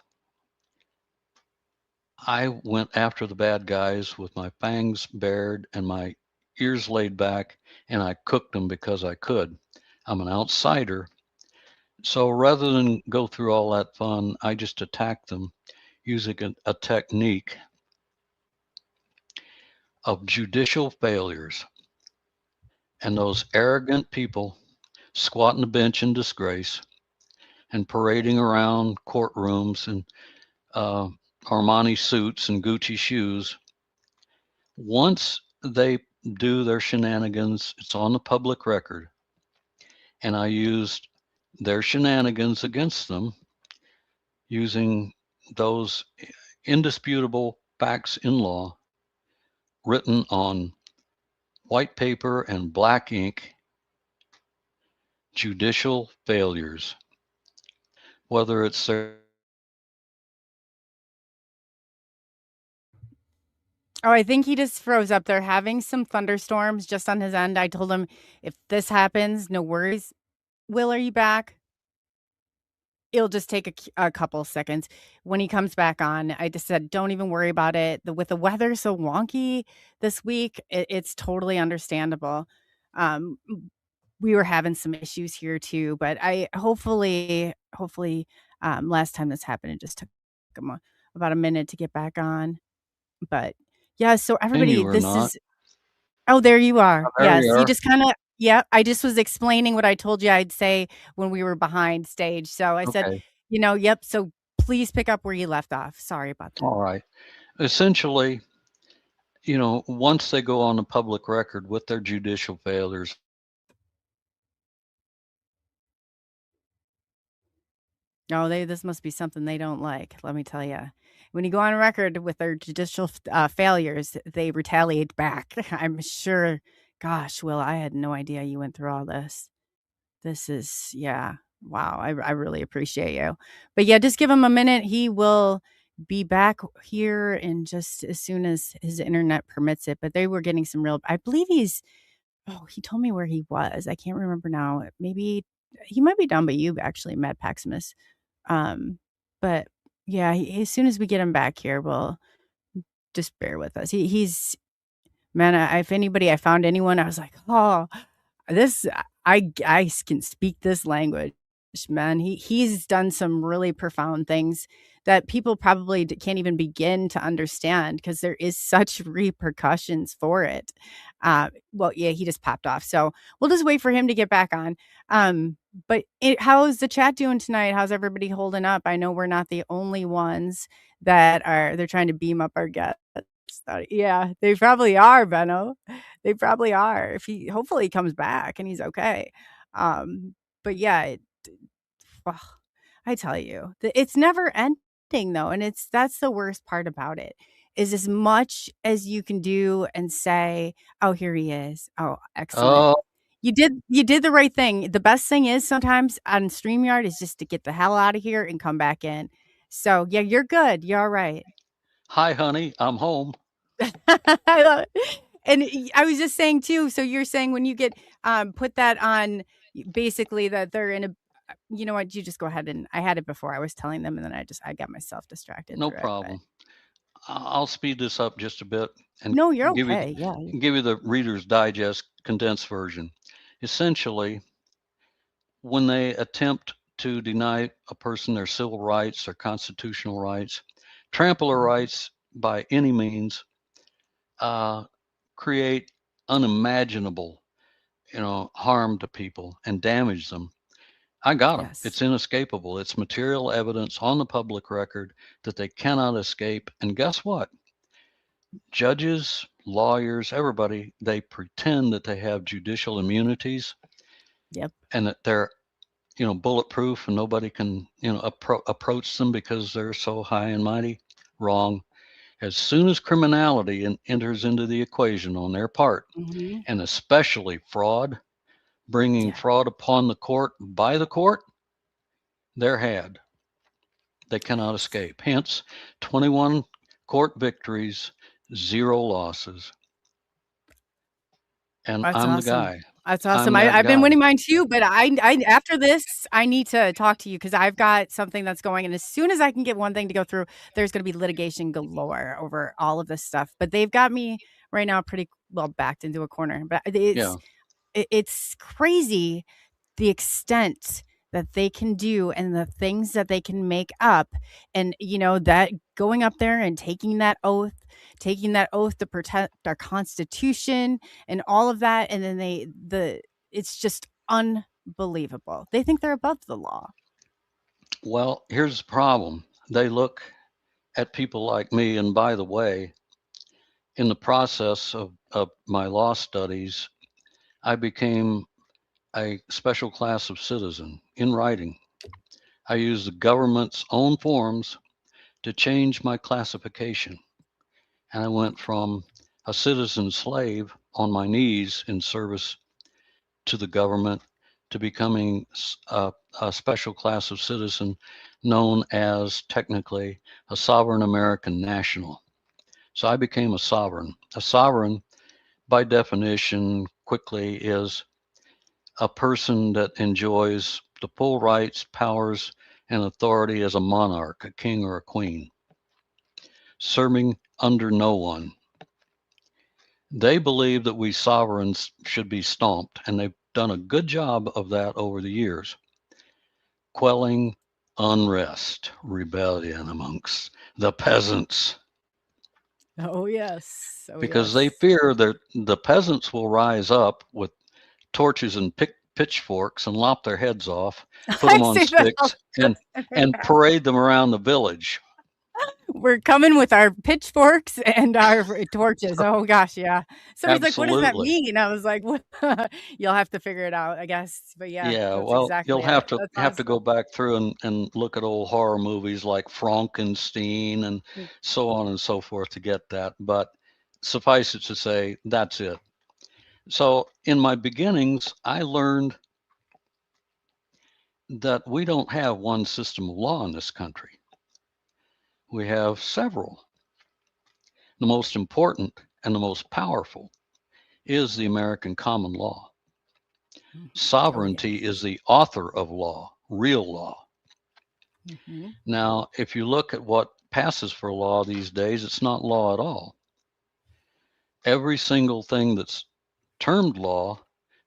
I went after the bad guys with my fangs bared and my ears laid back, and I cooked them because I could. I'm an outsider. So rather than go through all that fun, I just attacked them using a technique of judicial failures and those arrogant people squatting the bench in disgrace and parading around courtrooms in uh, Armani suits and Gucci shoes. Once they do their shenanigans, it's on the public record. And I used their shenanigans against them using those indisputable facts in law written on white paper and black ink, judicial failures, whether it's their Oh, I think he just froze up. They're having some thunderstorms just on his end. I told him if this happens, no worries. Will, are you back? It'll just take a couple seconds. When he comes back on, I just said, don't even worry about it. With the weather so wonky this week, it's totally understandable. Um, we were having some issues here too, but I hopefully, last time this happened, it just took him about a minute to get back on. But yeah, so and everybody, you are this not. is oh, there you are. There Yes, you you are. just kinda yep, I just was explaining what I told you I'd say when we were behind stage. So I said, Okay. "Yep, so please pick up where you left off." Sorry about that. All right. Essentially, once they go on the public record with their judicial failures, No, this must be something they don't like, let me tell you. When you go on record with their judicial failures, they retaliate back. I'm sure gosh, Will, I had no idea you went through all this. This is yeah. Wow, I really appreciate you. But yeah, just give him a minute. He will be back here in just as soon as his internet permits it. But they were getting some real I believe he told me where he was. I can't remember now. Maybe he might be down by you actually, Matt Paximus. But yeah, as soon as we get him back here, we'll just bear with us. He's man, if anybody I found anyone, I was like, "Oh, this I can speak this language, man." He's done some really profound things that people probably can't even begin to understand because there is such repercussions for it. Well, yeah, he just popped off, so we'll just wait for him to get back on. But how's the chat doing tonight? How's everybody holding up? I know we're not the only ones they're trying to beam up our guests. Yeah, they probably are, Benno. They probably are. If he hopefully he comes back and he's okay. But yeah, well, I tell you, it's never ending though, and that's the worst part about it. Is as much as you can do and say, "Oh, here he is. Oh, excellent." oh, You did the right thing. The best thing is sometimes on StreamYard is just to get the hell out of here and come back in. So yeah, you're good. You're all right. hi, honey, I'm home. I love it. And I was just saying too, so you're saying when you get put that on basically that they're in a you know what, you just go ahead and I had it before. I was telling them and then I got myself distracted No through it. But problem. I'll speed this up just a bit and no, you're give you okay. Yeah. give you the Reader's Digest condensed version. Essentially, when they attempt to deny a person their civil rights or constitutional rights, trample their rights by any means, uh, create unimaginable, harm to people and damage them. I got them. Yes. It's inescapable. It's material evidence on the public record that they cannot escape. And guess what? Judges, lawyers, everybody, they pretend that they have judicial immunities Yep. and that they're, bulletproof and nobody can, approach them because they're so high and mighty. Wrong. As soon as criminality enters into the equation on their part, Hmm. and especially fraud, bringing Yeah. fraud upon the court by the court, they're had. They cannot escape. Hence, 21 court victories, 0 losses. And That's I'm the awesome. guy. That's I'm awesome. that I've been guy. winning mine too, but I after this, I need to talk to you because I've got something that's going. And as soon as I can get one thing to go through, there's going to be litigation galore over all of this stuff. But they've got me right now pretty well backed into a corner. But Yeah. it's crazy the extent that they can do and the things that they can make up, and that going up there and taking that oath to protect our Constitution and all of that, and then it's just unbelievable. They think they're above the law. Well, here's the problem. They look at people like me, and by the way, in the process of my law studies, I became a special class of citizen in writing. I used the government's own forms to change my classification. And I went from a citizen slave on my knees in service to the government to becoming a special class of citizen known as technically a sovereign American national. So I became a sovereign. A sovereign, by definition, quickly is a person that enjoys the full rights, powers, and authority as a monarch, a king or a queen, serving under no one. They believe that we sovereigns should be stomped, and they've done a good job of that over the years, quelling unrest, rebellion amongst the peasants, Oh yes. Oh because they yes. fear that the peasants will rise up with torches and pitchforks and lop their heads off, put them I on say that all sticks, and the and time. parade them around the village. We're coming with our pitchforks and our torches. Oh gosh, yeah. Somebody's like, "What does that Absolutely. mean?" I was like, "What?" You'll have to figure it out, I guess. But yeah, Yeah, that's well, you'll exactly it. That's have to go awesome. back through and look at old horror movies like Frankenstein and Mm. so on and so forth to get that. But suffice it to say, that's it. So in my beginnings, I learned that we don't have one system of law in this country. We have several. The most important and the most powerful is the American common law. Mhm. Oh Sovereignty yes. is the author of law, real law. Mhm. Now, if you look at what passes for law these days, it's not law at all. Every single thing that's termed law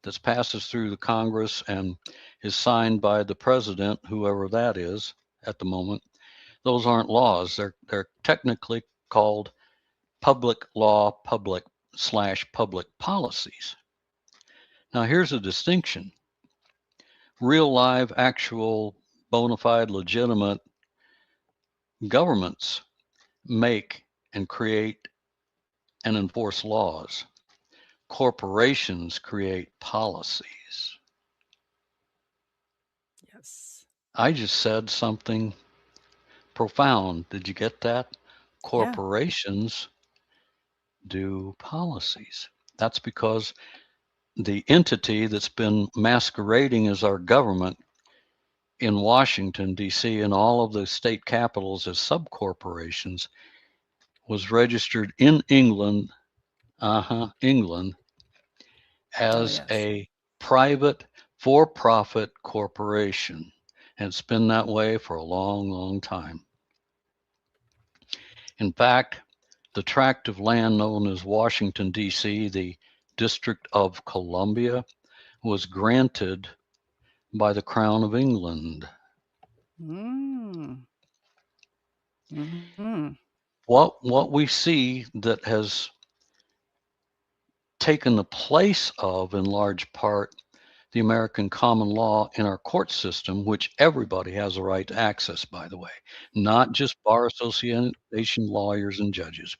that passes through the Congress and is signed by the president, whoever that is at the moment, those aren't laws. They're technically called public law, public/public policies. Now, here's a distinction. Real, live, actual, bona fide, legitimate governments make and create and enforce laws. Corporations create policies. Yes. I just said something profound. Did you get that? Yeah. Corporations do policies. That's because the entity that's been masquerading as our government in Washington, D.C., and all of the state capitals as subcorporations was registered in England, England, Oh as yes. a private for-profit corporation. And it's been that way for a long, long time. In fact, the tract of land known as Washington, D.C., the District of Columbia, was granted by the Crown of England. Mm. Mhm. What we see that has taken the place of, in large part, the American common law in our court system, which everybody has a right to access, by the way, not just bar association lawyers and judges.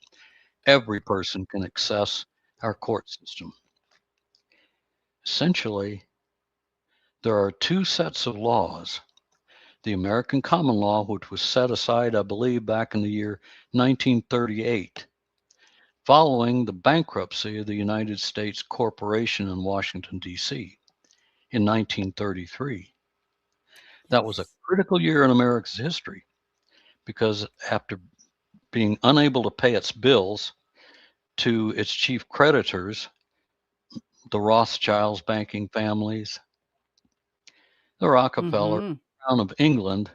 Every person can access our court system. Essentially, there are two sets of laws. The American common law, which was set aside, I believe, back in the year 1938, following the bankruptcy of the United States Corporation in Washington, D.C. in 1933. That was a Yes. critical year in America's history because after being unable to pay its bills to its chief creditors, the Rothschilds banking families, the Rockefeller, Mhm. Crown of England,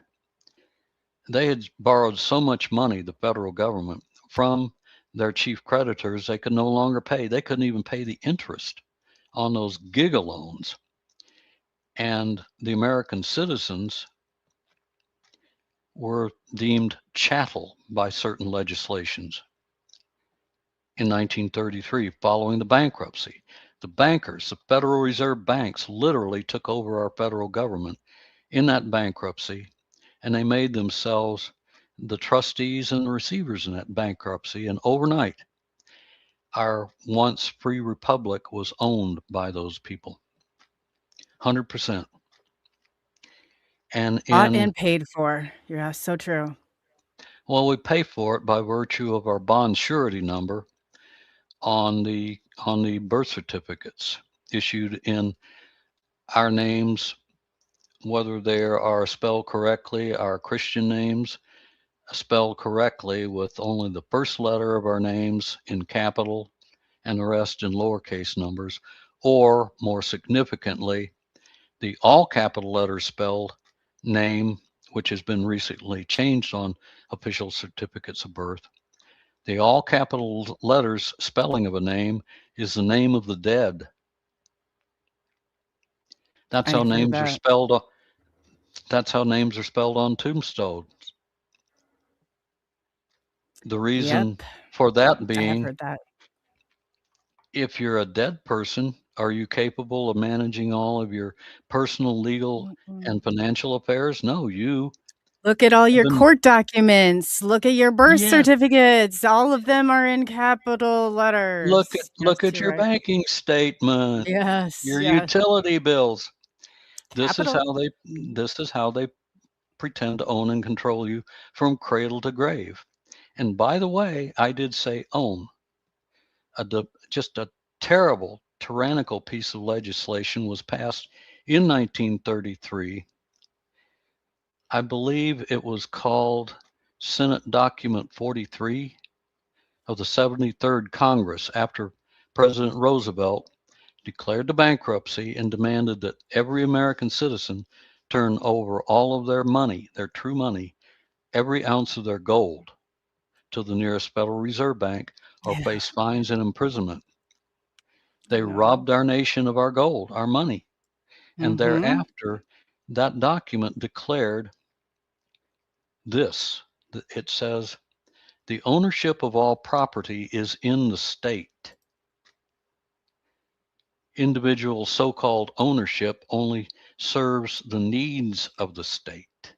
they had borrowed so much money, the federal government, from their chief creditors, they could no longer pay. They couldn't even pay the interest on those gigaloans. And the American citizens were deemed chattel by certain legislations in 1933 following the bankruptcy. The bankers, the Federal Reserve banks, literally took over our federal government in that bankruptcy, and they made themselves the trustees and the receivers in that bankruptcy. And overnight, our once free republic was owned by those people, 100%. And Bought and paid for. Yeah, so true. well, we pay for it by virtue of our bond surety number on the birth certificates issued in our names, whether they are spelled correctly, our Christian names spelled correctly with only the first letter of our names in capital and the rest in lowercase numbers, or more significantly, the all capital letters spelled name, which has been recently changed on official certificates of birth. The all capital letters spelling of a name is the name of the dead. That's how I've heard names are that. spelled. That's how names are spelled on tombstones. The reason Yep, for that I have being, heard that. if you're a dead person, are you capable of managing all of your personal, legal, Mm-mm. and financial affairs? No, you Look at all have your been. court documents. Look at your birth Yes. certificates. All of them are in capital letters. Look Yes, at you're your right. banking statement, Yes, your yes. utility bills. This is Capital. how they pretend to own and control you from cradle to grave. And by the way, I did say own. Just a terrible, tyrannical piece of legislation was passed in 1933. I believe it was called Senate Document 43 of the 73rd Congress after President Roosevelt declared the bankruptcy and demanded that every American citizen turn over all of their money, their true money, every ounce of their gold to the nearest Federal Reserve Bank or Yeah, face fines and imprisonment. They I know. robbed our nation of our gold, our money. And Mhm. thereafter, that document declared this. It says, the ownership of all property is in the state. Individual so-called ownership only serves the needs of the state.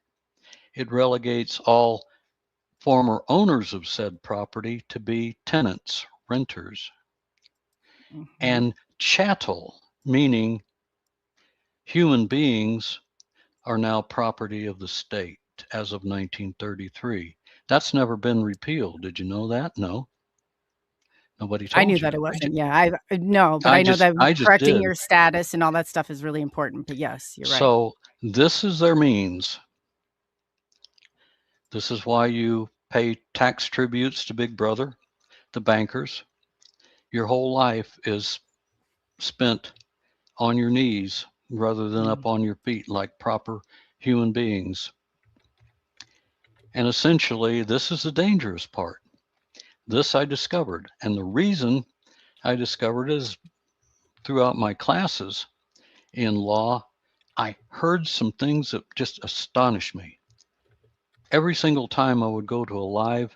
It relegates all former owners of said property to be tenants, renters, Mhm. and chattel, meaning human beings are now property of the state as of 1933. That's never been repealed. Did you know that? No. Nobody I knew told you. that it wasn't. Yeah, I no, but I know that I just correcting did. your status and all that stuff is really important. But yes, you're right. So this is their means. This is why you pay tax tributes to Big Brother, the bankers. Your whole life is spent on your knees rather than up on your feet like proper human beings. And essentially, this is the dangerous part. This I discovered. And the reason I discovered is throughout my classes in law, I heard some things that just astonished me. Every single time I would go to a live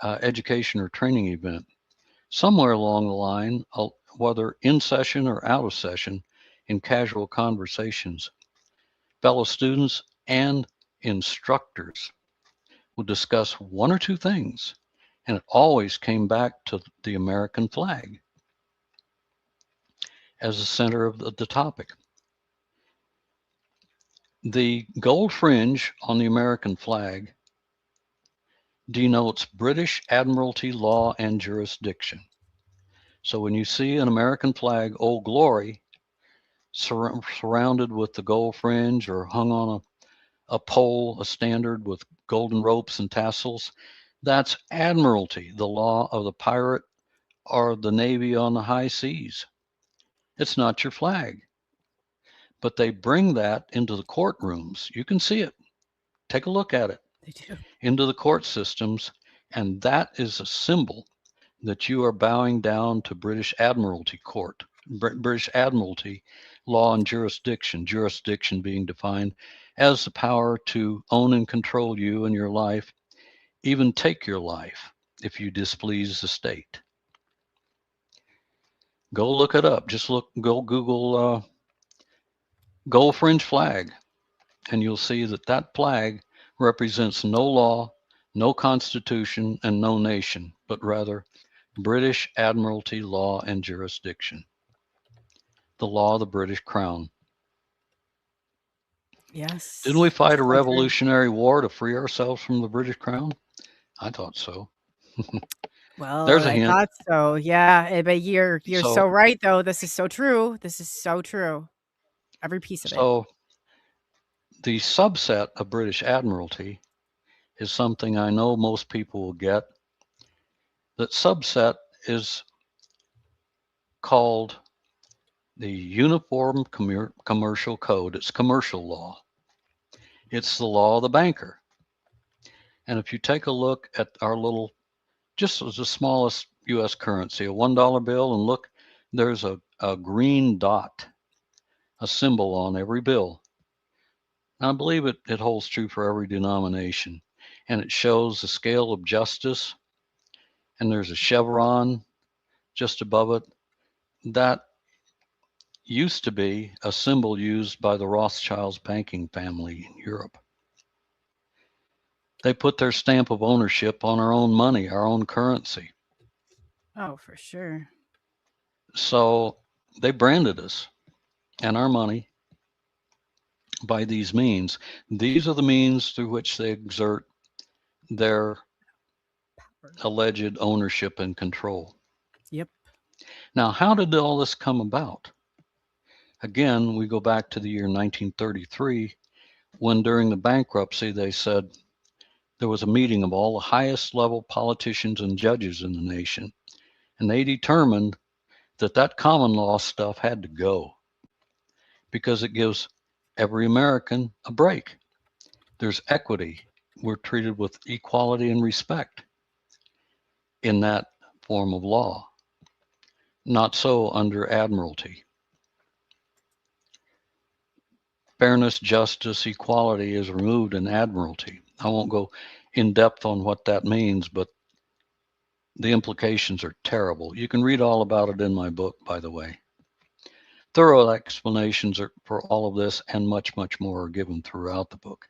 education or training event, somewhere along the line, whether in session or out of session, in casual conversations, fellow students and instructors would discuss one or two things, and it always came back to the American flag as the center of the topic. The gold fringe on the American flag denotes British Admiralty law and jurisdiction. So when you see an American flag, Old Glory, surrounded with the gold fringe or hung on a pole, a standard with golden ropes and tassels, that's Admiralty, the law of the pirate or the Navy on the high seas. It's not your flag. But they bring that into the courtrooms. You can see it. Take a look at it. They do. Into the court systems. And that is a symbol that you are bowing down to British Admiralty Court, British Admiralty law and jurisdiction. Jurisdiction being defined as the power to own and control you and your life, even take your life if you displease the state. Go look it up. Just go Google gold fringe flag, and you'll see that that flag represents no law, no constitution, and no nation, but rather British Admiralty law and jurisdiction. The law of the British Crown. Yes. Didn't we fight a so true. revolutionary war to free ourselves from the British Crown? I thought so. Well, There's a I hint. thought so. Yeah, but you're so So, right though. This is so true. This is so true. Every piece of it. so the subset of British Admiralty is something I know most people will get. That subset is called the Uniform Commercial Code. It's commercial law. It's the law of the banker. And if you take a look at our little, just as the smallest US currency, a $1 bill, and look, there's a green dot, a symbol on every bill. And I believe it holds true for every denomination. And it shows the scale of justice. And there's a chevron just above it. That used to be a symbol used by the Rothschilds banking family in Europe. They put their stamp of ownership on our own money, our own currency. Oh, for sure. So they branded us and our money by these means. These are the means through which they exert their alleged ownership and control. Yep. Now, how did all this come about? Again, we go back to the year 1933, when during the bankruptcy, they said there was a meeting of all the highest level politicians and judges in the nation, and they determined that that common law stuff had to go because it gives every American a break. There's equity. We're treated with equality and respect in that form of law. Not so under Admiralty. Fairness, justice, equality is removed in Admiralty. I won't go in depth on what that means, but the implications are terrible. You can read all about it in my book, by the way. Thorough explanations for all of this and much, much more are given throughout the book.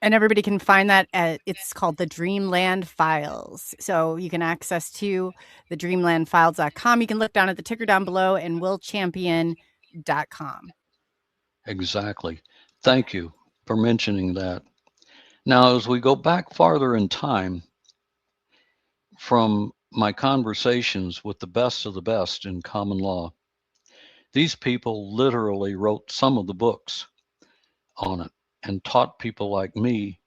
And everybody can find that it's called the Dreamland Files. So you can access to the dreamlandfiles.com. You can look down at the ticker down below and willchampion.com. Exactly. Thank you for mentioning that. Now, as we go back farther in time, from my conversations with the best of the best in common law, these people literally wrote some of the books on it and taught people like me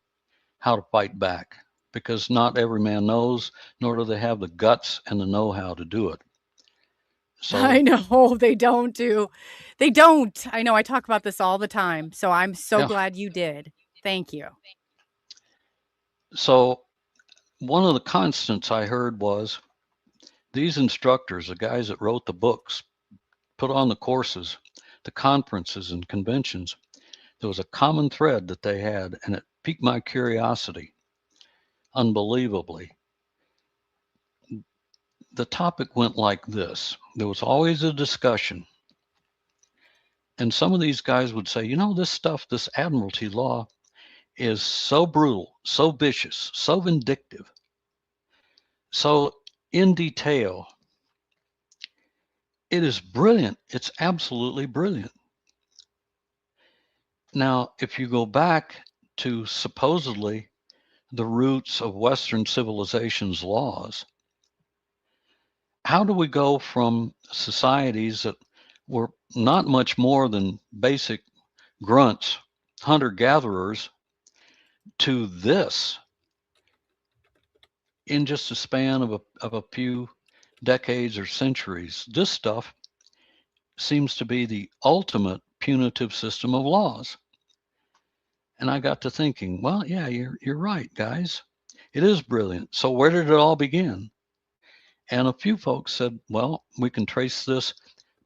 how to fight back, because not every man knows, nor do they have the guts and the know-how to do it. So I know they don't do. They don't. I know I talk about this all the time. So I'm so Yeah. glad you did. Thank you. So one of the constants I heard was these instructors, the guys that wrote the books, put on the courses, the conferences and conventions, there was a common thread that they had, and it piqued my curiosity unbelievably. The topic went like this. There was always a discussion. And some of these guys would say, you know, this stuff, this Admiralty law is so brutal, so vicious, so vindictive, so in detail. It is brilliant. It's absolutely brilliant. Now, if you go back to supposedly the roots of Western civilization's laws, how do we go from societies that were not much more than basic grunts, hunter-gatherers, to this in just a span of a few decades or centuries? This stuff seems to be the ultimate punitive system of laws. And I got to thinking, well, yeah, you're right, guys. It is brilliant. So where did it all begin? And a few folks said, well, we can trace this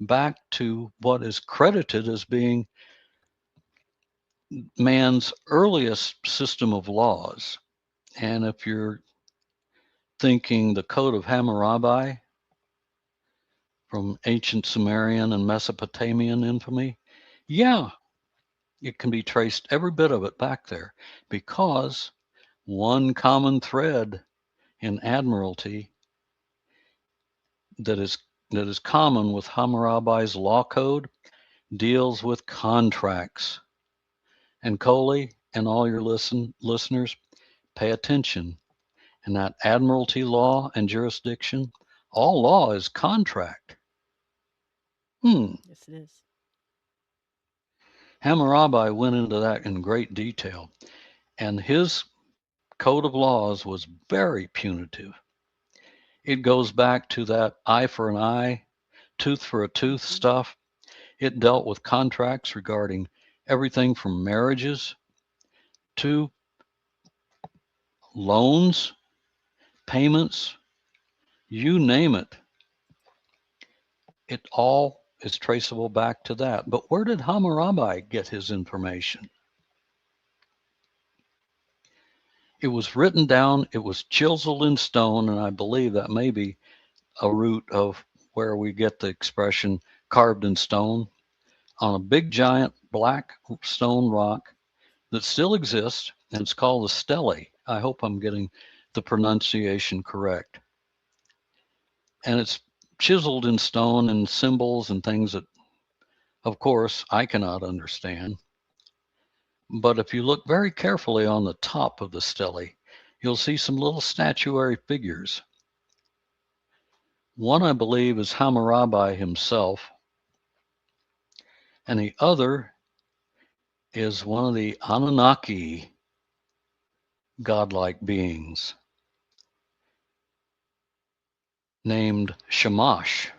back to what is credited as being man's earliest system of laws. And if you're thinking the Code of Hammurabi from ancient Sumerian and Mesopotamian infamy, yeah, it can be traced, every bit of it, back there, because one common thread in admiralty that is common with Hammurabi's law code deals with contracts. And Coley and all your listeners, pay attention. In that admiralty law and jurisdiction, all law is contract. Yes, it is. Hammurabi went into that in great detail, and his code of laws was very punitive. It goes back to that eye for an eye, tooth for a tooth stuff. It dealt with contracts regarding everything from marriages to loans, payments, you name it. It all is traceable back to that. But where did Hammurabi get his information? It was written down, it was chiseled in stone, and I believe that may be a root of where we get the expression carved in stone, on a big giant black stone rock that still exists, and it's called the stele. I hope I'm getting the pronunciation correct. And it's chiseled in stone and symbols and things that, of course, I cannot understand. But if you look very carefully on the top of the stele, you'll see some little statuary figures. One, I believe, is Hammurabi himself, and the other is one of the Anunnaki godlike beings named Shamash.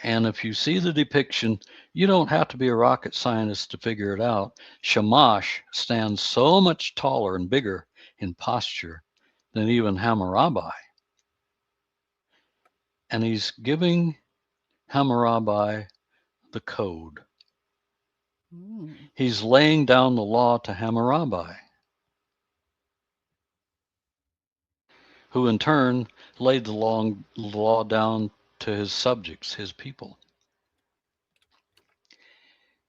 And if you see the depiction, you don't have to be a rocket scientist to figure it out. Shamash stands so much taller and bigger in posture than even Hammurabi. And he's giving Hammurabi the code. He's laying down the law to Hammurabi, who in turn laid the law down to his subjects, his people.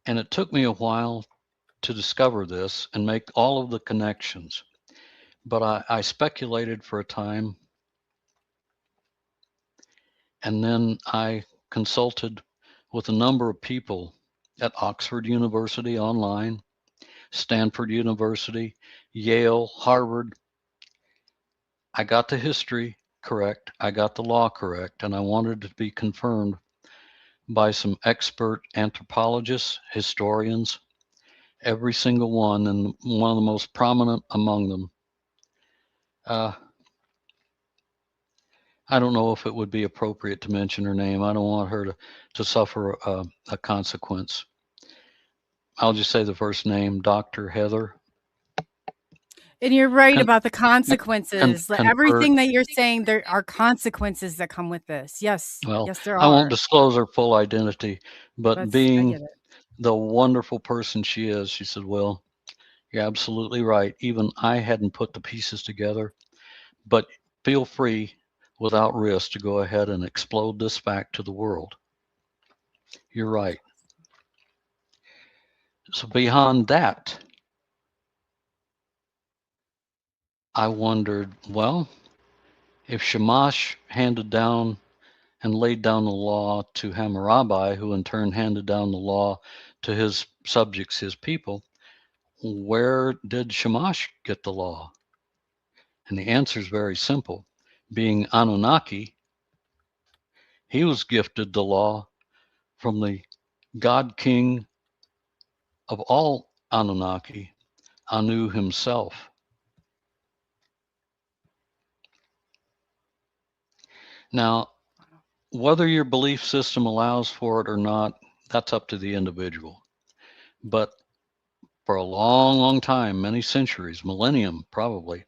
And it took me a while to discover this and make all of the connections. But I speculated for a time, and then I consulted with a number of people at Oxford University online, Stanford University, Yale, Harvard. I got the history correct, I got the law correct, and I wanted it to be confirmed by some expert anthropologists, historians, every single one, and one of the most prominent among them. I don't know if it would be appropriate to mention her name. I don't want her to suffer a consequence. I'll just say the first name, Dr. Heather. And you're right about the consequences. Everything that you're saying, there are consequences that come with this. Yes. Well, yes, there are. I won't disclose her full identity, but I being get it. the wonderful person she is, she said, well, you're absolutely right. Even I hadn't put the pieces together, but feel free without risk to go ahead and explode this fact to the world. You're right. So beyond that, I wondered, well, if Shamash handed down and laid down the law to Hammurabi, who in turn handed down the law to his subjects, his people, where did Shamash get the law? And the answer is very simple. Being Anunnaki, he was gifted the law from the God King of all Anunnaki, Anu himself. Now, whether your belief system allows for it or not, that's up to the individual. But for a long, long time, many centuries, millennium probably,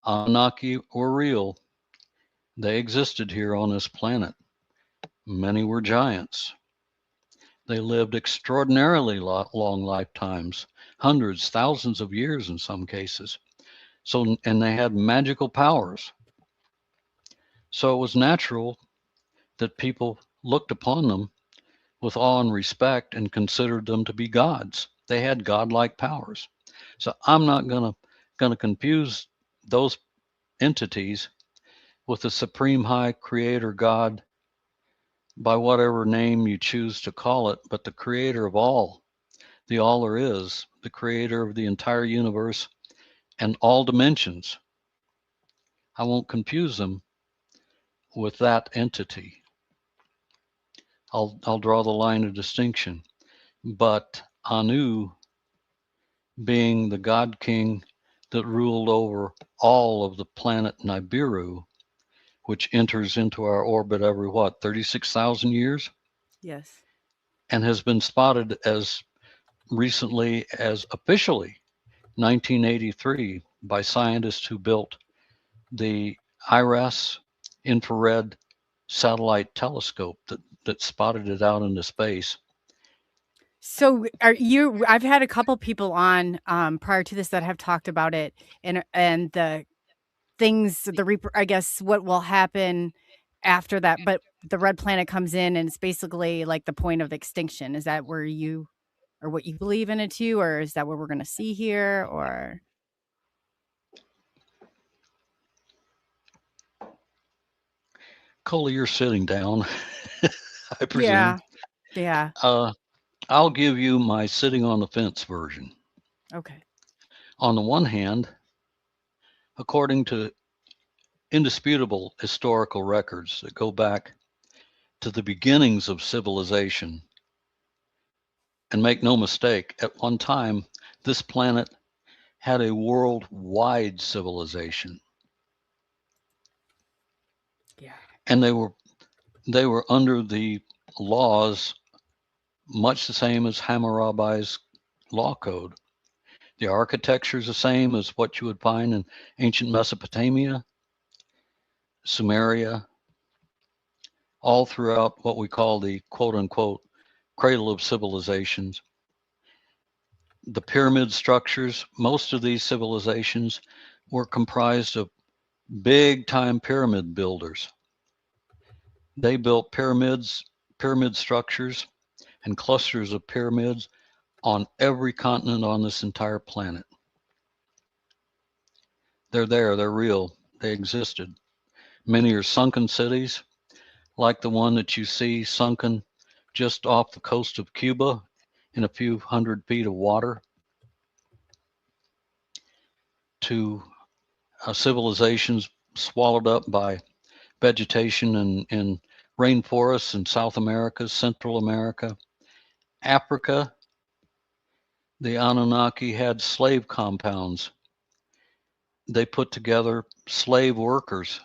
Anunnaki were real. They existed here on this planet. Many were giants. They lived extraordinarily long lifetimes, hundreds, thousands of years in some cases. So, and they had magical powers. So it was natural that people looked upon them with awe and respect and considered them to be gods. They had godlike powers. So I'm not gonna confuse those entities with the supreme high creator God by whatever name you choose to call it, but the creator of all, the all there is, the creator of the entire universe and all dimensions. I won't confuse them with that entity. I'll draw the line of distinction. But Anu, being the god king that ruled over all of the planet Nibiru, which enters into our orbit every 36,000 years, Yes. and has been spotted as recently as officially 1983 by scientists who built the IRAS infrared satellite telescope that spotted it out into space. So I've had a couple people on prior to this that have talked about it and the things, I guess what will happen after that. But the red planet comes in and it's basically like the point of extinction. Is that where you or what you believe in it too? Or is that what we're going to see here? Or Coley, you're sitting down, I presume. yeah. Yeah. I'll give you my sitting on the fence version. Okay. On the one hand, according to indisputable historical records that go back to the beginnings of civilization, and make no mistake, at one time, this planet had a worldwide civilization. Yeah. And they were under the laws much the same as Hammurabi's law code. The architecture is the same as what you would find in ancient Mesopotamia, Sumeria, all throughout what we call the quote unquote cradle of civilizations. The pyramid structures, most of these civilizations were comprised of big time pyramid builders. They built pyramid structures and clusters of pyramids on every continent on this entire planet. They're there, they're real, they existed. Many are sunken cities, like the one that you see sunken just off the coast of Cuba in a few hundred feet of water, to civilizations swallowed up by vegetation in rainforests in South America, Central America, Africa. The Anunnaki had slave compounds. They put together slave workers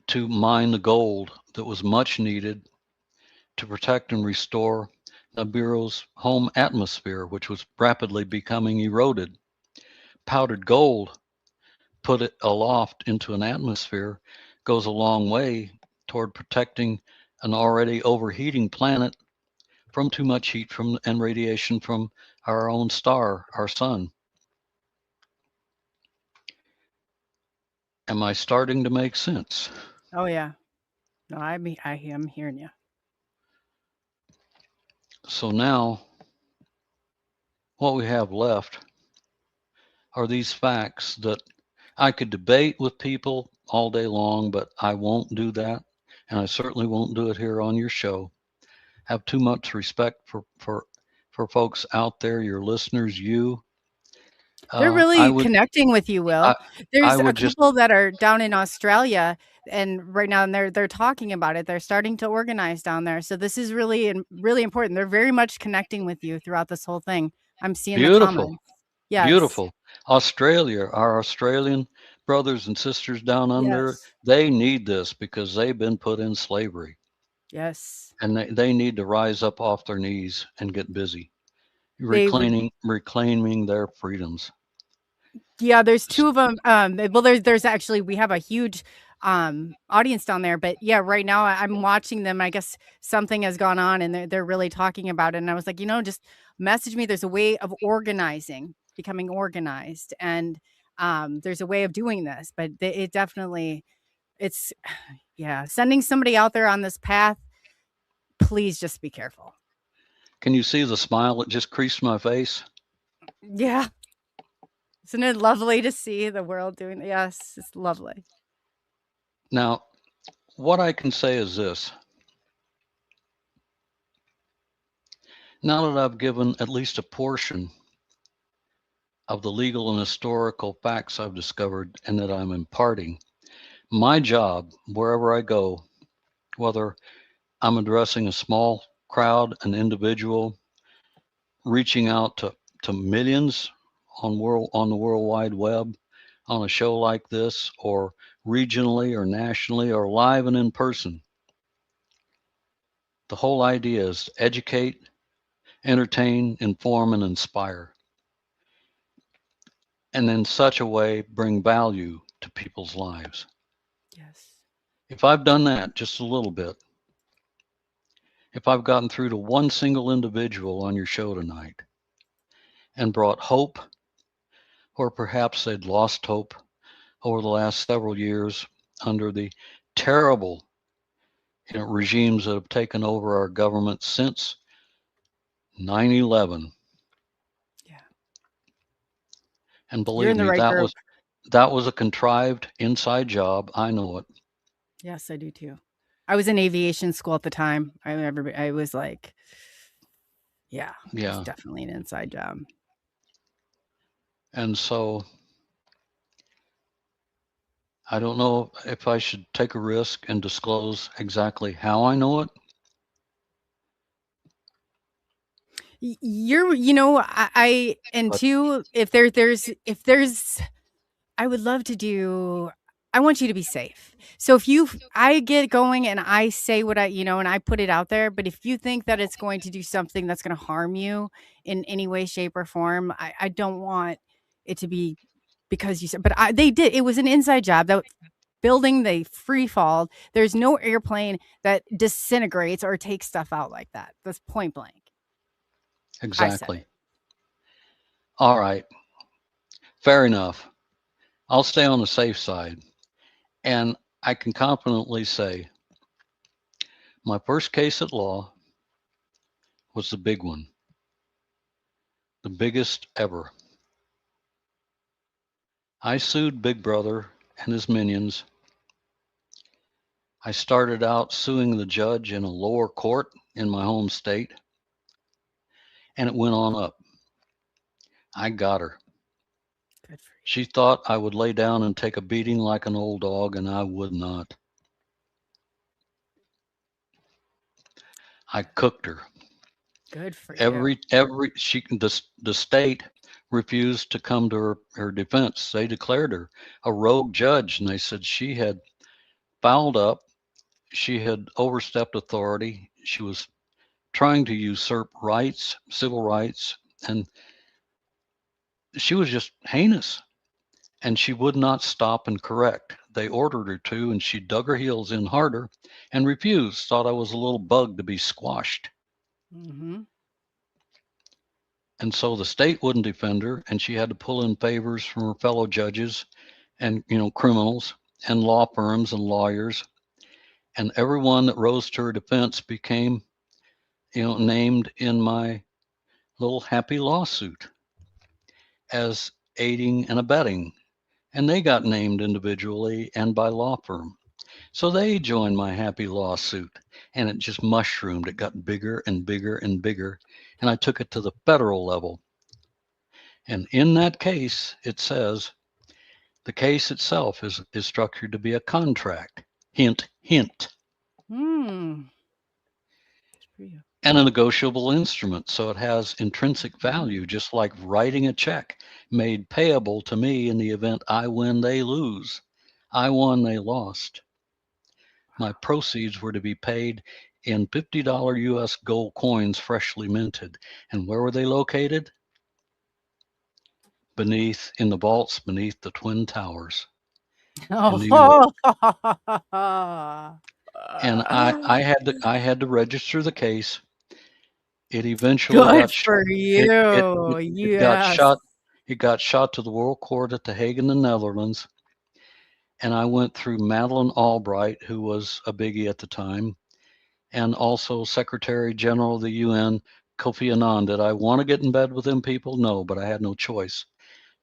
to mine the gold that was much needed to protect and restore Nibiru's home atmosphere, which was rapidly becoming eroded. Powdered gold, put it aloft into an atmosphere, goes a long way toward protecting an already overheating planet from too much heat and radiation from our own star, our sun. Am I starting to make sense? Oh yeah. No, I am hearing you. So now what we have left are these facts that I could debate with people all day long, but I won't do that. And I certainly won't do it here on your show. Have too much respect for folks out there, your listeners, you. They're I really would, connecting with you, Will. I, There's I a would just, couple that are down in Australia and right now and they're talking about it. They're starting to organize down there. So this is really really important. They're very much connecting with you throughout this whole thing. I'm seeing the beautiful, comments. Yes. beautiful. Australia, our Australian brothers and sisters down under, Yes. they need this because they've been put in slavery. Yes. And they need to rise up off their knees and get busy, They reclaiming their freedoms. Yeah, there's two of them. Well, there's actually we have a huge audience down there. But yeah, right now I'm watching them. I guess something has gone on and they're really talking about it. And I was like, just message me. There's a way of becoming organized. And there's a way of doing this, but it definitely, it's, yeah, sending somebody out there on this path. Please just be careful. Can you see the smile that just creased my face? Yeah. Isn't it lovely to see the world doing that? Yes, it's lovely. Now, what I can say is this. Now that I've given at least a portion of the legal and historical facts I've discovered and that I'm imparting, my job, wherever I go, whether I'm addressing a small crowd, an individual, reaching out to millions on the World Wide Web on a show like this, or regionally or nationally or live and in person. The whole idea is to educate, entertain, inform, and inspire. And in such a way, bring value to people's lives. Yes. If I've done that just a little bit, if I've gotten through to one single individual on your show tonight and brought hope, or perhaps they'd lost hope over the last several years under the terrible regimes that have taken over our government since 9/11. Yeah. And You're believe in the me, right group. that was a contrived inside job. I know it. Yes, I do too. I was in aviation school at the time. I was like, yeah, Yeah. it's definitely an inside job. And so I don't know if I should take a risk and disclose exactly how I know it. And But- two, if there's, I would love to do. I want you to be safe. So I get going and I say what and I put it out there. But if you think that it's going to do something that's going to harm you in any way, shape, or form, I don't want it to be because you said. But they did. It was an inside job. That building, they free fall. There's no airplane that disintegrates or takes stuff out like that. That's point blank. Exactly. All right. Fair enough. I'll stay on the safe side. And I can confidently say my first case at law was the big one, the biggest ever. I sued Big Brother and his minions. I started out suing the judge in a lower court in my home state, and it went on up. I got her. Good for you. She thought I would lay down and take a beating like an old dog, and I would not. I cooked her. Good for you. The state refused to come to her defense. They declared her a rogue judge, and they said she had fouled up, she had overstepped authority, she was trying to usurp rights, civil rights, and she was just heinous. And she would not stop and correct. They ordered her to, and she dug her heels in harder and refused, thought I was a little bug to be squashed. Mm-hmm. And so the state wouldn't defend her, and she had to pull in favors from her fellow judges and, criminals and law firms and lawyers. And everyone that rose to her defense became, named in my little happy lawsuit as aiding and abetting. And they got named individually and by law firm. So they joined my happy lawsuit, and it just mushroomed. It got bigger and bigger and bigger. And I took it to the federal level. And in that case, it says the case itself is structured to be a contract. Hint, hint. Good for you. And a negotiable instrument. So it has intrinsic value, just like writing a check made payable to me in the event I win, they lose. I won, they lost. My proceeds were to be paid in $50 US gold coins freshly minted. And where were they located? In the vaults beneath the Twin Towers. in New York. Oh. And I had to register the case. It eventually Good got shot. for It you. it got Yes. shot. It got shot to the World Court at The Hague in the Netherlands. And I went through Madeleine Albright, who was a biggie at the time, and also Secretary General of the UN, Kofi Annan. Did I want to get in bed with them people? No, but I had no choice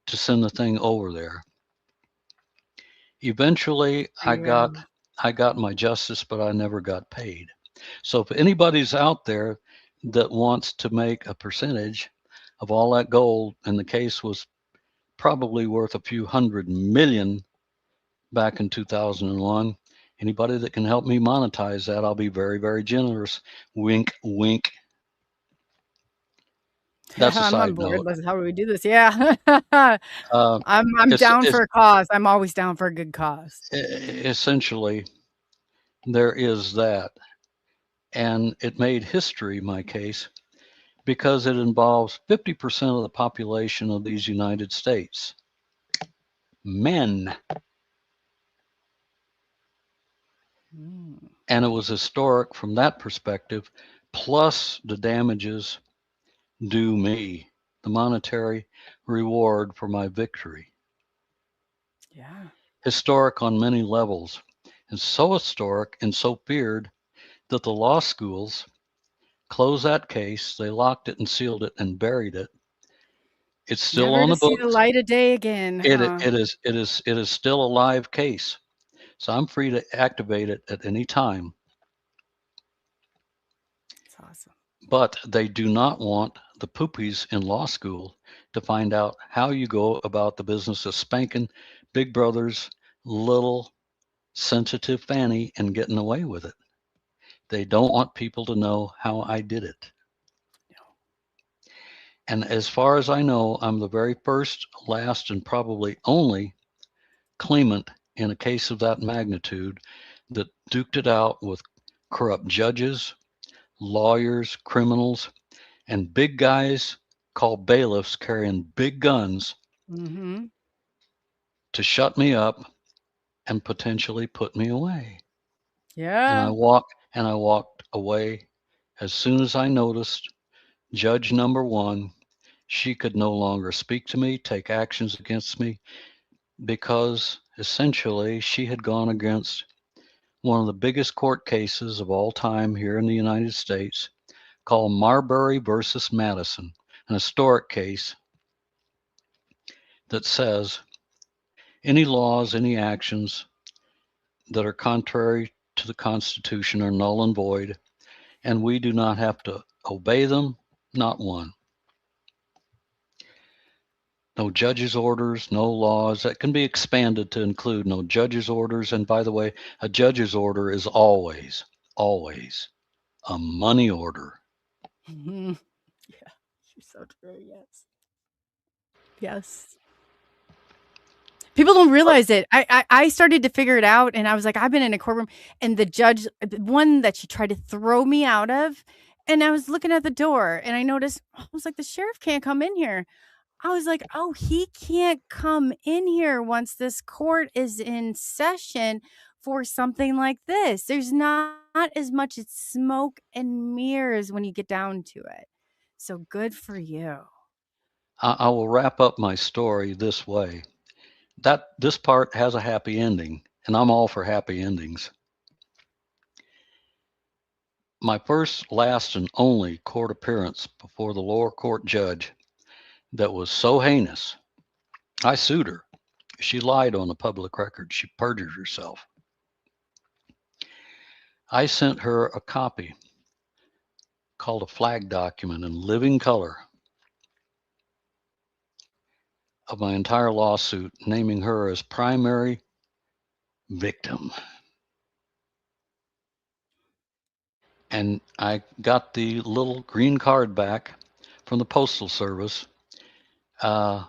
to send the thing over there. Eventually, Yeah. I got my justice, but I never got paid. So if anybody's out there that wants to make a percentage of all that gold, and the case was probably worth a few hundred million back in 2001, anybody that can help me monetize that, I'll be very, very generous. Wink, wink. That's a I'm on side board. note. How do we do this? Yeah. Uh, I'm it's, down it's for a cause. I'm always down for a good cause. essentially there is that, and it made history, my case, because it involves 50% of the population of these United States. Men. Mm. And it was historic from that perspective, plus the damages due me, the monetary reward for my victory. Yeah. Historic on many levels, and so historic and so feared that the law schools closed that case. They locked it and sealed it and buried it. It's still Never on to the see the books. light of day again, huh? It is still a live case. So I'm free to activate it at any time. It's awesome. But they do not want the poopies in law school to find out how you go about the business of spanking Big Brother's little sensitive Fanny and getting away with it. They don't want people to know how I did it. And as far as I know, I'm the very first, last, and probably only claimant in a case of that magnitude that duked it out with corrupt judges, lawyers, criminals, and big guys called bailiffs carrying big guns Mm-hmm. to shut me up and potentially put me away. And Yeah. I walked away as soon as I noticed judge number one, she could no longer speak to me, take actions against me, because essentially she had gone against one of the biggest court cases of all time here in the United States called Marbury versus Madison, an historic case that says any laws, any actions that are contrary to the Constitution are null and void, and we do not have to obey them, not one. No judge's orders, no laws. That can be expanded to include no judge's orders. And by the way, a judge's order is always, always a money order. Mm-hmm. Yeah. You're so true. Yes. Yes. People don't realize it. I started to figure it out, and I was like, I've been in a courtroom, and the judge, the one that she tried to throw me out of, and I was looking at the door, and I noticed, I was like, the sheriff can't come in here. I was like, oh, he can't come in here once this court is in session for something like this. There's not as much as smoke and mirrors when you get down to it. So good for you. I will wrap up my story this way. That this part has a happy ending, and I'm all for happy endings. My first, last, and only court appearance before the lower court judge that was so heinous, I sued her. She lied on the public record. She perjured herself. I sent her a copy called a flag document in living color of my entire lawsuit, naming her as primary victim. And I got the little green card back from the Postal Service, uh,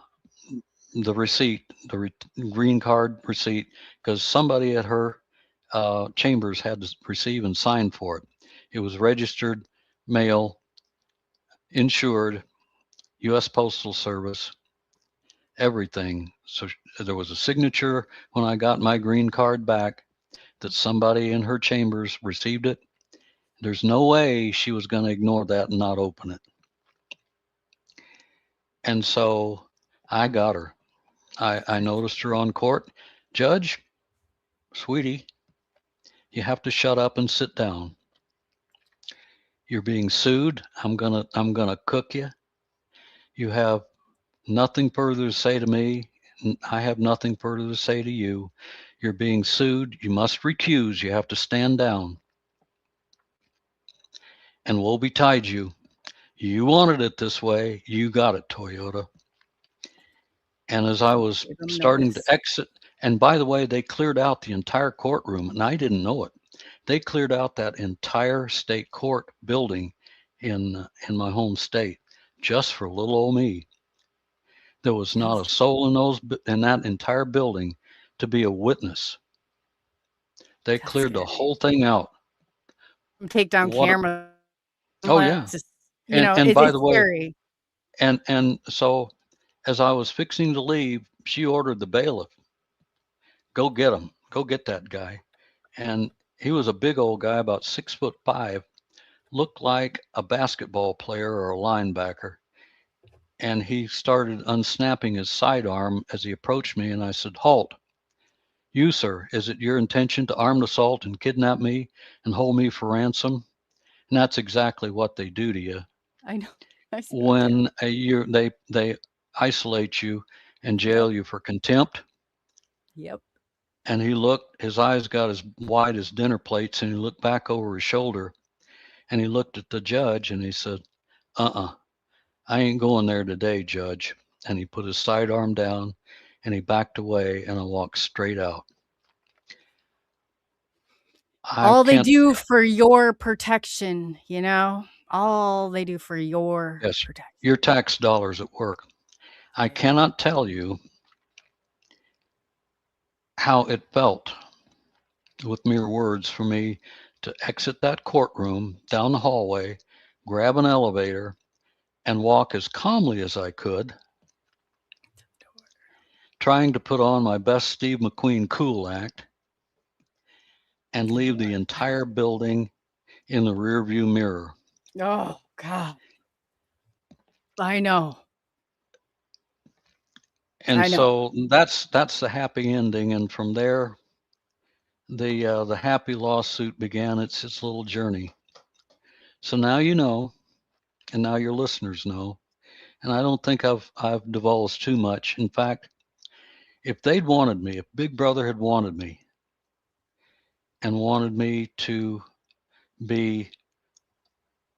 the receipt, green card receipt, because somebody at her chambers had to receive and sign for it. It was registered mail, insured, U.S. Postal Service, everything. So there was a signature when I got my green card back that somebody in her chambers received it. There's no way she was going to ignore that and not open it. And so I got her. I noticed her on court. Judge, sweetie, you have to shut up and sit down. You're being sued. I'm gonna cook you. You have nothing further to say to me. I have nothing further to say to you. You're being sued. You must recuse. You have to stand down. And woe betide you. You wanted it this way. You got it, Toyota. And as I was Give 'em starting to notice. exit, and by the way, they cleared out the entire courtroom, and I didn't know it. They cleared out that entire state court building in my home state just for little old me. There was not a soul in that entire building to be a witness. They That's cleared the scary. whole thing out. Take down What? camera. Oh yeah. Just, you know, And by it's the way, scary. and so as I was fixing to leave, she ordered the bailiff, go get him, go get that guy. And he was a big old guy, about 6'5", looked like a basketball player or a linebacker. And he started unsnapping his sidearm as he approached me, and I said, "Halt. You, sir, is it your intention to armed assault and kidnap me and hold me for ransom?" And that's exactly what they do to you I know. I saw it. when they isolate you and jail you for contempt. Yep. And he looked, his eyes got as wide as dinner plates, and he looked back over his shoulder, and he looked at the judge, and he said, I ain't going there today, Judge. And he put his sidearm down, and he backed away, and I walked straight out. All they do for your protection, you know? All they do for your Yes, protection. your tax dollars at work. I cannot tell you how it felt with mere words for me to exit that courtroom down the hallway, grab an elevator, and walk as calmly as I could, trying to put on my best Steve McQueen cool act, and leave the entire building in the rearview mirror. Oh, God. I know. And I know. so that's the happy ending. And from there, the happy lawsuit began its little journey. So now you know, and now your listeners know. And I don't think I've divulged too much. In fact, if they'd wanted me, if Big Brother had wanted me and wanted me to be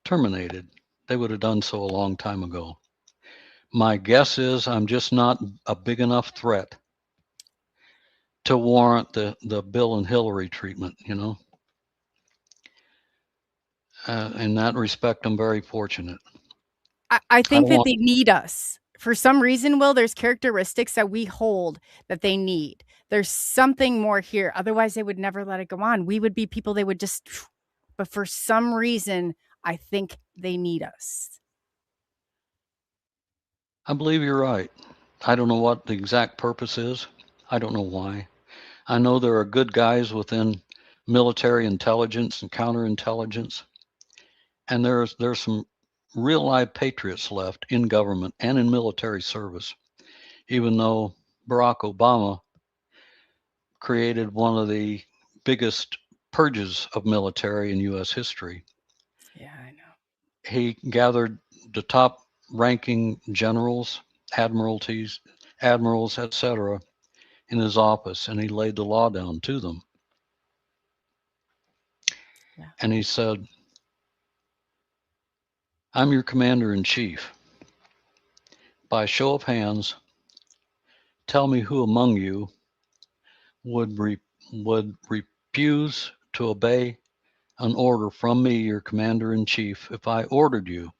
terminated, they would have done so a long time ago. My guess is I'm just not a big enough threat to warrant the Bill and Hillary treatment, you know. In that respect, I'm very fortunate. I think that want- they need us. For some reason, Will, there's characteristics that we hold that they need. There's something more here. Otherwise, they would never let it go on. We would be people they would just, but for some reason, I think they need us. I believe you're right. I don't know what the exact purpose is. I don't know why. I know there are good guys within military intelligence and counterintelligence, and there's some real live patriots left in government and in military service, even though Barack Obama created one of the biggest purges of military in U.S. history. Yeah, I know. He gathered the top ranking generals, admiralties, admirals, etc., in his office, and he laid the law down to them. Yeah. And he said, "I'm your commander in chief. By show of hands, tell me who among you would refuse to obey an order from me, your commander in chief, if I ordered you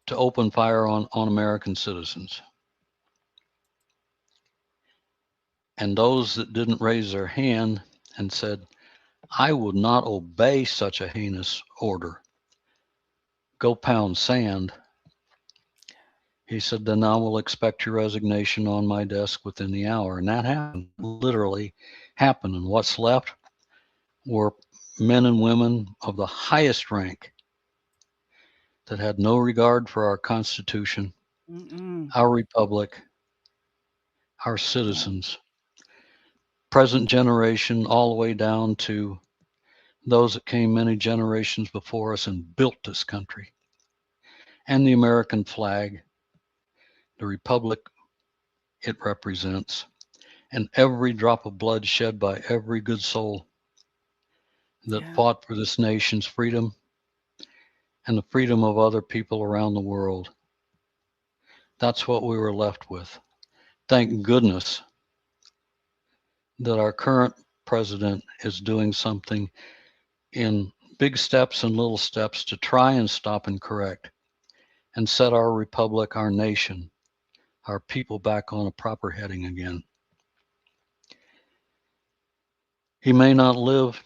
to open fire on American citizens." And those that didn't raise their hand and said, "I would not obey such a heinous order," go pound sand. He said, then I will expect your resignation on my desk within the hour. And that happened, literally happened. And what's left were men and women of the highest rank that had no regard for our Constitution, our republic, our citizens, present generation, all the way down to those that came many generations before us and built this country. And the American flag, the republic it represents, and every drop of blood shed by every good soul that fought for this nation's freedom and the freedom of other people around the world. That's what we were left with. Thank goodness that our current president is doing something in big steps and little steps to try and stop and correct and set our republic, our nation, our people back on a proper heading again. He may not live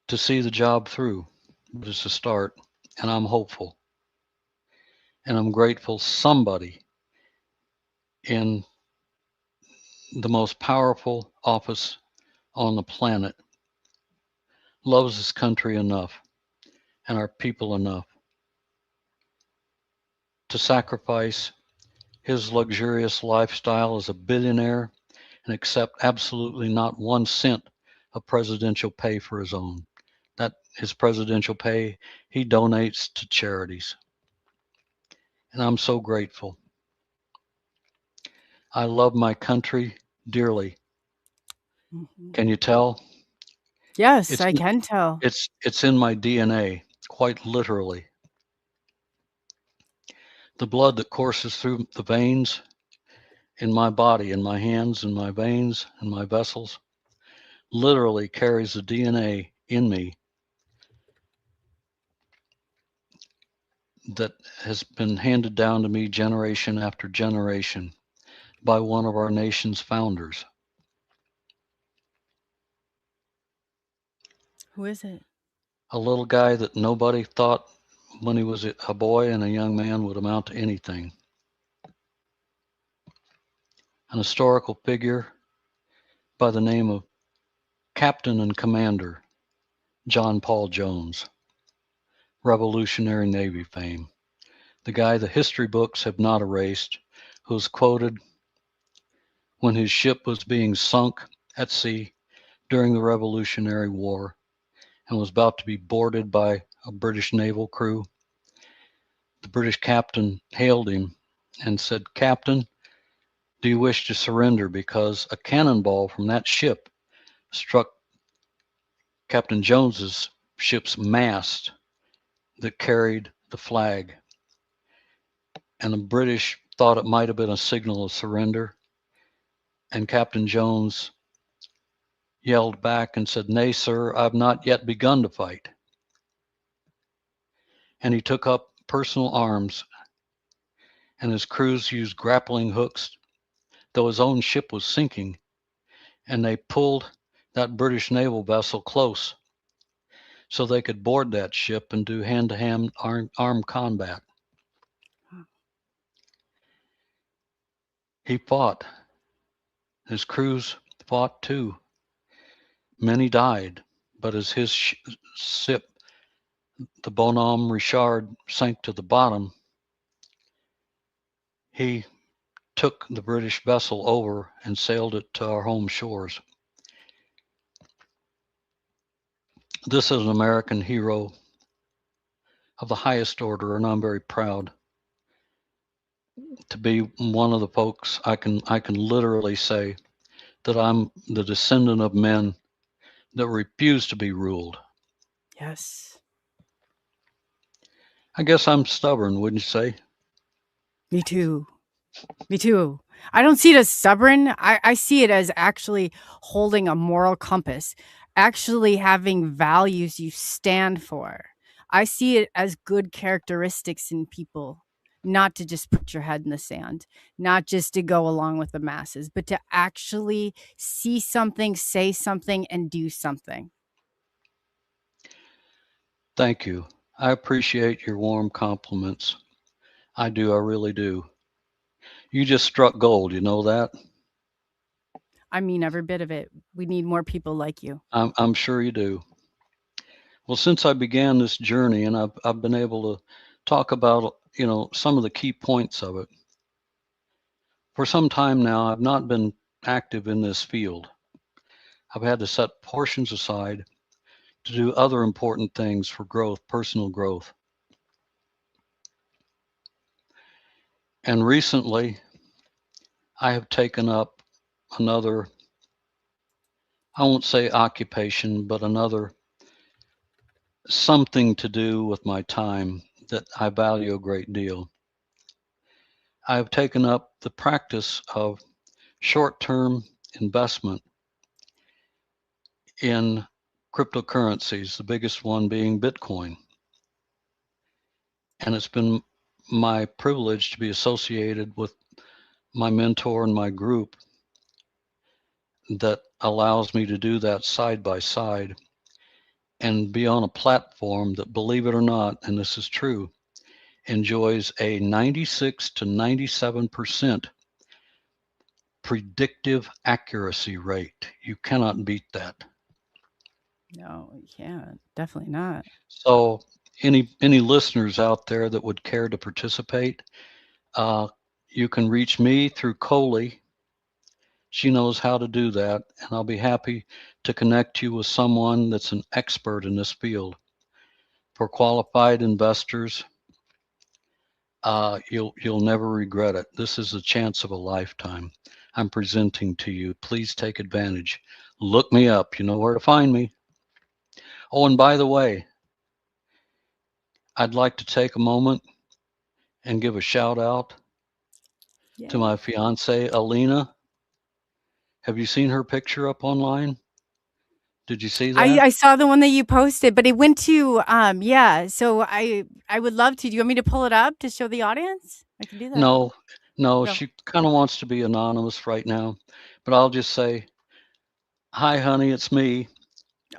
to see the job through, but it's a start, and I'm hopeful. And I'm grateful somebody in the most powerful office on the planet loves this country enough and our people enough to sacrifice his luxurious lifestyle as a billionaire and accept absolutely not 1 cent of presidential pay for his own. That his presidential pay he donates to charities. And I'm so grateful. I love my country dearly. Can you tell? Yes, I can tell. It's in my DNA, quite literally. The blood that courses through the veins in my body, in my hands, in my veins, and my vessels, literally carries the DNA in me that has been handed down to me generation after generation by one of our nation's founders. Who is it? A little guy that nobody thought when he was a boy and a young man would amount to anything. An historical figure by the name of Captain and Commander John Paul Jones, Revolutionary Navy fame. The guy the history books have not erased, who was quoted when his ship was being sunk at sea during the Revolutionary War and was about to be boarded by a British naval crew. The British captain hailed him and said, "Captain, do you wish to surrender?" Because a cannonball from that ship struck Captain Jones's ship's mast that carried the flag. And the British thought it might have been a signal of surrender. And Captain Jones yelled back and said, "Nay, sir, I've not yet begun to fight." And he took up personal arms, and his crews used grappling hooks, though his own ship was sinking, and they pulled that British naval vessel close so they could board that ship and do hand-to-hand armed combat. He fought. His crews fought too. Many died, but as his ship, the Bonhomme Richard, sank to the bottom, he took the British vessel over and sailed it to our home shores. This is an American hero of the highest order, and I'm very proud to be one of the folks. I can literally say that I'm the descendant of men that refuse to be ruled. Yes. I guess I'm stubborn, wouldn't you say? Me too. Me too. I don't see it as stubborn. I see it as actually holding a moral compass, actually having values you stand for. I see it as good characteristics in people, not to just put your head in the sand, not just to go along with the masses, but to actually see something, say something, and do something. Thank you. I appreciate your warm compliments. I do. I really do. You just struck gold. You know that? I mean, every bit of it. We need more people like you. I'm sure you do. Well, since I began this journey, and I've been able to talk about some of the key points of it. For some time now, I've not been active in this field. I've had to set portions aside to do other important things for growth, personal growth. And recently, I have taken up another, I won't say occupation, but another something to do with my time that I value a great deal. I have taken up the practice of short term investment in cryptocurrencies, the biggest one being Bitcoin. And it's been my privilege to be associated with my mentor and my group that allows me to do that side by side and be on a platform that, believe it or not, and this is true, enjoys a 96 to 97% predictive accuracy rate. You cannot beat that. No, you can't. Definitely not. So any listeners out there that would care to participate, you can reach me through Coley. She knows how to do that, and I'll be happy to connect you with someone that's an expert in this field. For qualified investors, you'll never regret it. This is a chance of a lifetime I'm presenting to you. Please take advantage. Look me up. You know where to find me. Oh, and by the way, I'd like to take a moment and give a shout out to my fiance, Alina. Have you seen her picture up online? Did you see that? I saw the one that you posted, but it went to yeah. So I would love to. Do you want me to pull it up to show the audience? I can do that. No, No. she kind of wants to be anonymous right now, but I'll just say, hi, honey, it's me.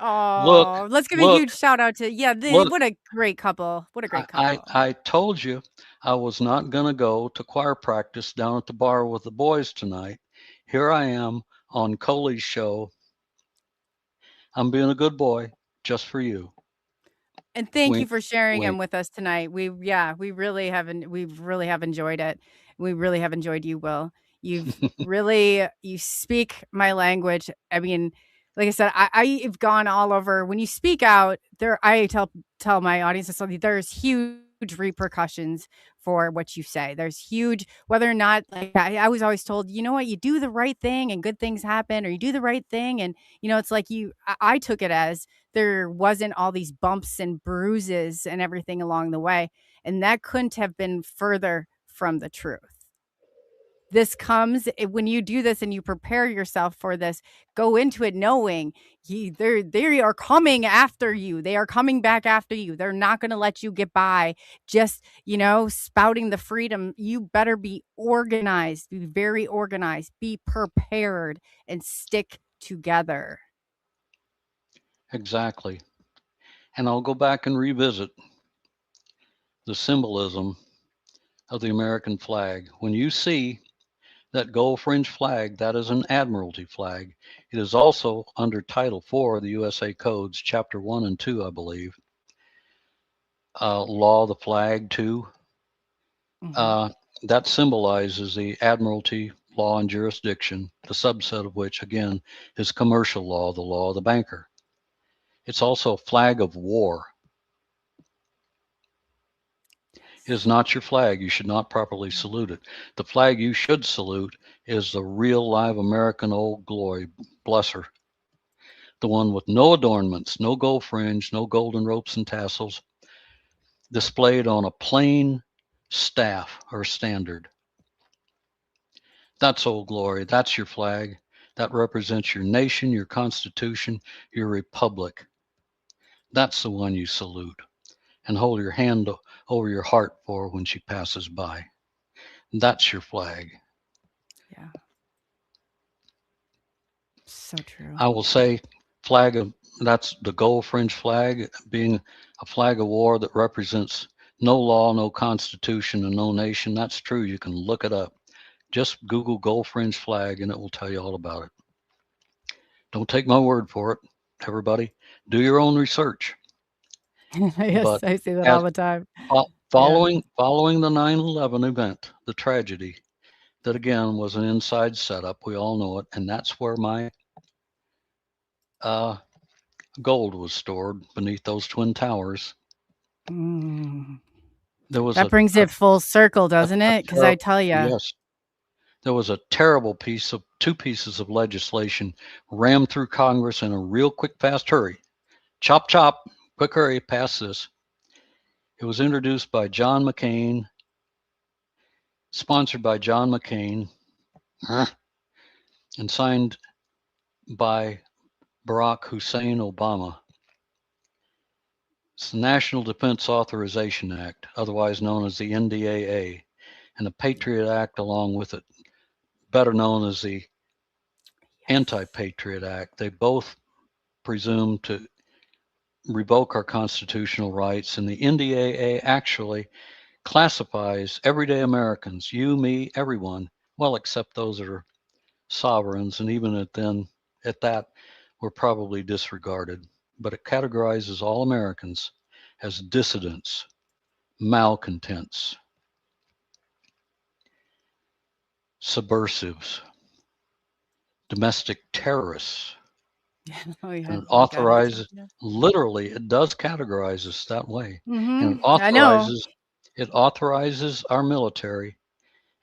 Oh, let's give a look, huge shout out to look. what a great couple. What a great couple. I told you I was not going to go to choir practice down at the bar with the boys tonight. Here I am on Coley's show. I'm being a good boy just for you. And thank you Wink, for sharing wink. them with us tonight. We really have enjoyed it. We really have enjoyed you, Will. You've really you speak my language. I mean, like I said, I've gone all over. When you speak out, I tell my audience something. There's huge repercussions for what you say. There's huge, whether or not, like I was always told, you know what, you do the right thing and good things happen, or you do the right thing and it's like I took it as there wasn't all these bumps and bruises and everything along the way. And that couldn't have been further from the truth. This comes when you do this and you prepare yourself for this, go into it knowing they are coming after you. They are coming back after you. They're not going to let you get by just, spouting the freedom. You better be organized, be very organized, be prepared, and stick together. Exactly. And I'll go back and revisit the symbolism of the American flag. When you see that gold fringe flag, that is an admiralty flag. It is also under Title 4 of the USA Codes, Chapter 1 and 2, I believe. Law of the flag, too. That symbolizes the admiralty law and jurisdiction, the subset of which, again, is commercial law, the law of the banker. It's also a flag of war. It is not your flag. You should not properly salute it. The flag you should salute is the real live American Old Glory, bless her. The one with no adornments, no gold fringe, no golden ropes and tassels, displayed on a plain staff or standard. That's Old Glory. That's your flag. That represents your nation, your constitution, your republic. That's the one you salute and hold your hand over your heart for when she passes by. That's your flag. Yeah. So true. I will say that's the gold fringe flag, being a flag of war that represents No law, no constitution, and no nation. That's true. You can look it up. Just Google gold fringe flag and it will tell you all about it. Don't take my word for it. Everybody, do your own research. Yes, But I say that as all the time. Yeah. following the 9/11 event, the tragedy, that again was an inside setup. We all know it, and that's where my uh, gold was stored beneath those twin towers. Mm. There was That brings it full circle, doesn't a it? Because I tell you, yes, there was a terrible two pieces of legislation rammed through Congress in a real quick, fast hurry. Chop, chop, quick hurry, pass this. It was introduced by John McCain, sponsored by John McCain, and signed by Barack Hussein Obama. It's the National Defense Authorization Act, otherwise known as the NDAA, and the Patriot Act along with it, better known as the Anti-Patriot Act. They both presume to revoke our constitutional rights, and the NDAA actually classifies everyday Americans, you, me, everyone, well, except those that are sovereigns, and even at that, we're probably disregarded. But it categorizes all Americans as dissidents, malcontents, subversives, domestic terrorists, oh yeah, and it you got it. authorizes, literally, it does categorize us that way, and I know. it authorizes our military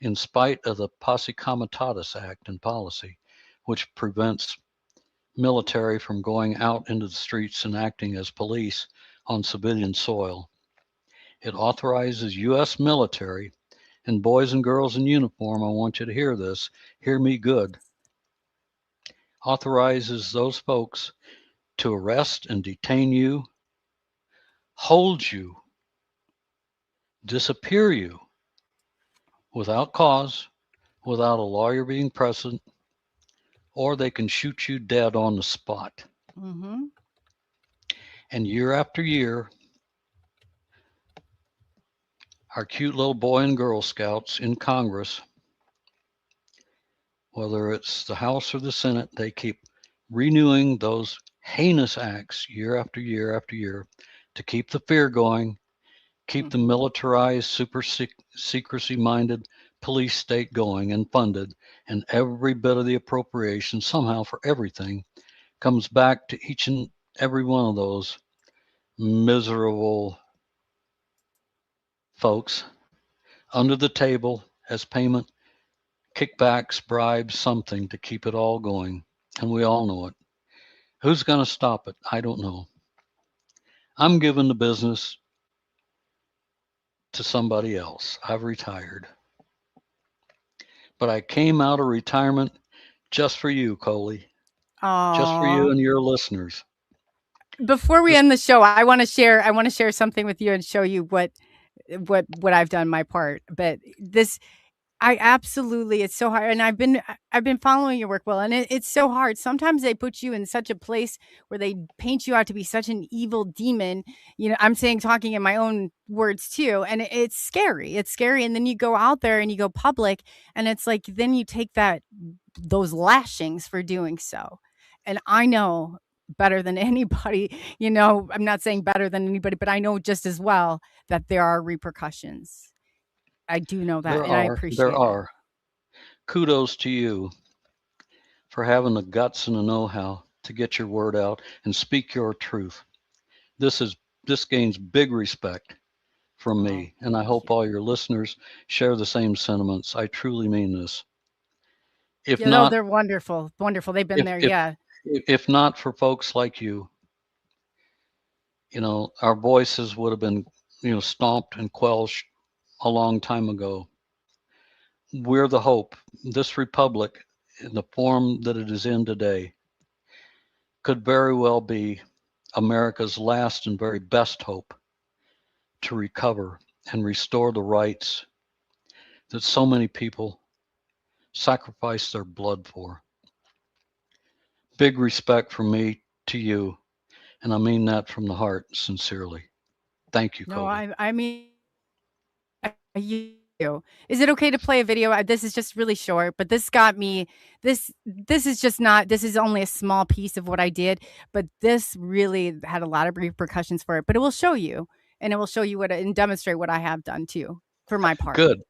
in spite of the Posse Comitatus Act and policy, which prevents military from going out into the streets and acting as police on civilian soil. It authorizes U.S. military and boys and girls in uniform. I want you to hear this. Hear me good. Authorizes those folks to arrest and detain you, hold you, disappear you without cause, without a lawyer being present, or they can shoot you dead on the spot. Mm-hmm. And year after year, our cute little boy and girl scouts in Congress, whether it's the House or the Senate, they keep renewing those heinous acts year after year after year to keep the fear going, keep the militarized, super secrecy minded police state going and funded, and every bit of the appropriation somehow for everything comes back to each and every one of those miserable folks under the table as payment, kickbacks, bribes, something to keep it all going. And we all know it. Who's going to stop it? I don't know. I'm giving the business to somebody else. I've retired. But I came out of retirement just for you, Coley. Just for you Oh, and your listeners. before we This, end the show, I want to share. I want to share something with you and show you what I've done my part. But this, I absolutely, it's so hard. And I've been following your work, Will, and it's so hard. Sometimes they put you in such a place where they paint you out to be such an evil demon. You know, I'm saying, talking in my own words too. And it's scary. It's scary. And then you go out there and you go public, and it's like, then you take those lashings for doing so. And I know better than anybody, I'm not saying better than anybody, but I know just as well that there are repercussions. I do know that, and I there appreciate it. are. Kudos to you for having the guts and the know-how to get your word out and speak your truth. This is this gains big respect from Oh, me, and I thank hope you. all your listeners share the same sentiments. I truly mean this. If Yeah, no, not, they're wonderful, wonderful. They've been if there, if yeah. if not for folks like you, our voices would have been, stomped and quelched a long time ago. We're the hope. This republic, in the form that it is in today, could very well be America's last and very best hope to recover and restore the rights that so many people sacrificed their blood for. Big respect from me to you, and I mean that from the heart, sincerely. Thank you, No, Coley. I mean Is it okay to play a video? This is just really short, but this got me. This is just not. This is only a small piece of what I did, but this really had a lot of repercussions for it. But it will show you, and it will show you and demonstrate what I have done too for my part. Good. I'm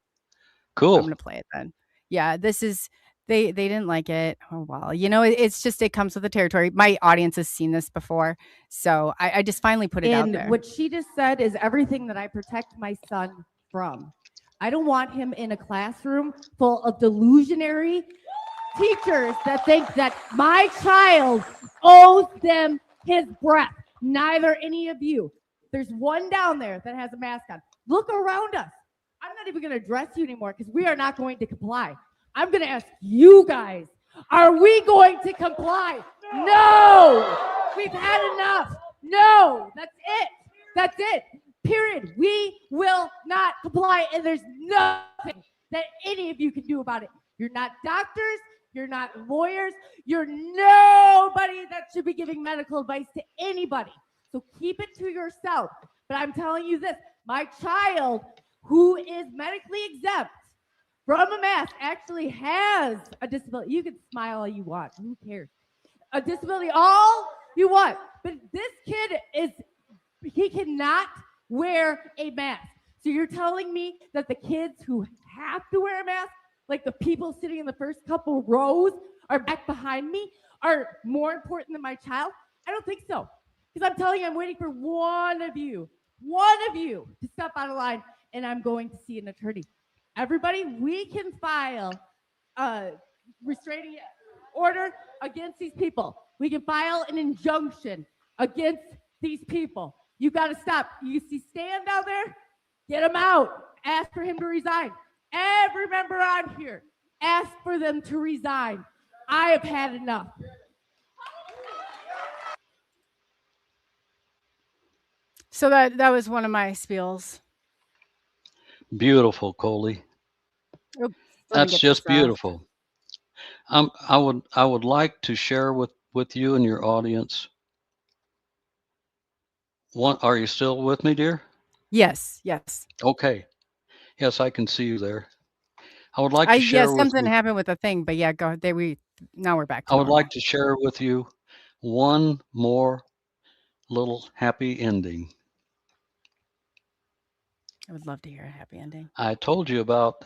Cool. gonna play it then. Yeah, this is. They didn't like it. Oh well, it's just it comes with the territory. My audience has seen this before, so I just finally put it out there. And what she just said is everything that I protect my son from. I don't want him in a classroom full of delusionary teachers that think that my child owes them his breath. Neither any of you. There's one down there that has a mask on. Look around us. I'm not even going to address you anymore because we are not going to comply. I'm going to ask you guys, are we going to comply? No! We've had enough. No, that's it. That's it. Period. We will not comply, and there's nothing that any of you can do about it. You're not doctors. You're not lawyers. You're nobody that should be giving medical advice to anybody. So keep it to yourself. But I'm telling you this, my child, who is medically exempt from a mask, actually has a disability. You can smile all you want. Who cares? A disability, all you want. But this kid he cannot wear a mask. So you're telling me that the kids who have to wear a mask, like the people sitting in the first couple rows are back behind me, are more important than my child? I don't think so. Because I'm telling you, I'm waiting for one of you to step out of line, and I'm going to see an attorney. Everybody, we can file a restraining order against these people. We can file an injunction against these people. You got to stop. You see Stan down there? Get him out. Ask for him to resign. Every member on here, ask for them to resign. I have had enough. So that was one of my spiels. Beautiful, Coley. Oops, let me That's get just this off. beautiful. I would like to share with you and your audience. Are you still with me, dear? Yes. Okay. Yes, I can see you there. I would like to share with something you. happened with the thing, but yeah, go ahead. Now we're back to I would normal. like to share with you one more little happy ending. I would love to hear a happy ending. I told you about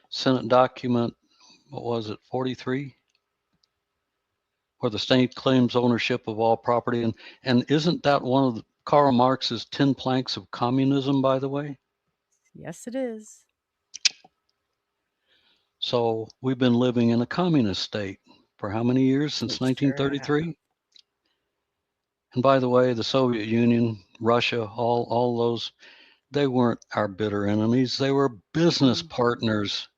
Senate document, what was it, 43? Where the state claims ownership of all property. And isn't that one of Karl Marx's 10 planks of communism, by the way? Yes, it is. So we've been living in a communist state for how many years? Since We sure 1933? And by the way, the Soviet Union, Russia, all those, they weren't our bitter enemies. They were business partners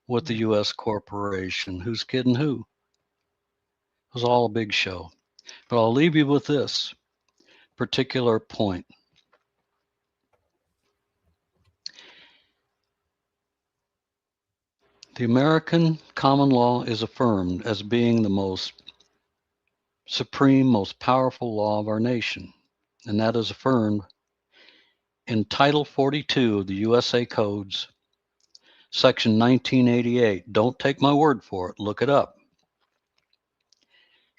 with the U.S. corporation. Who's kidding who? It was all a big show. But I'll leave you with this particular point. The American common law is affirmed as being the most supreme, most powerful law of our nation. And that is affirmed in Title 42 of the USA Codes, Section 1988. Don't take my word for it. Look it up.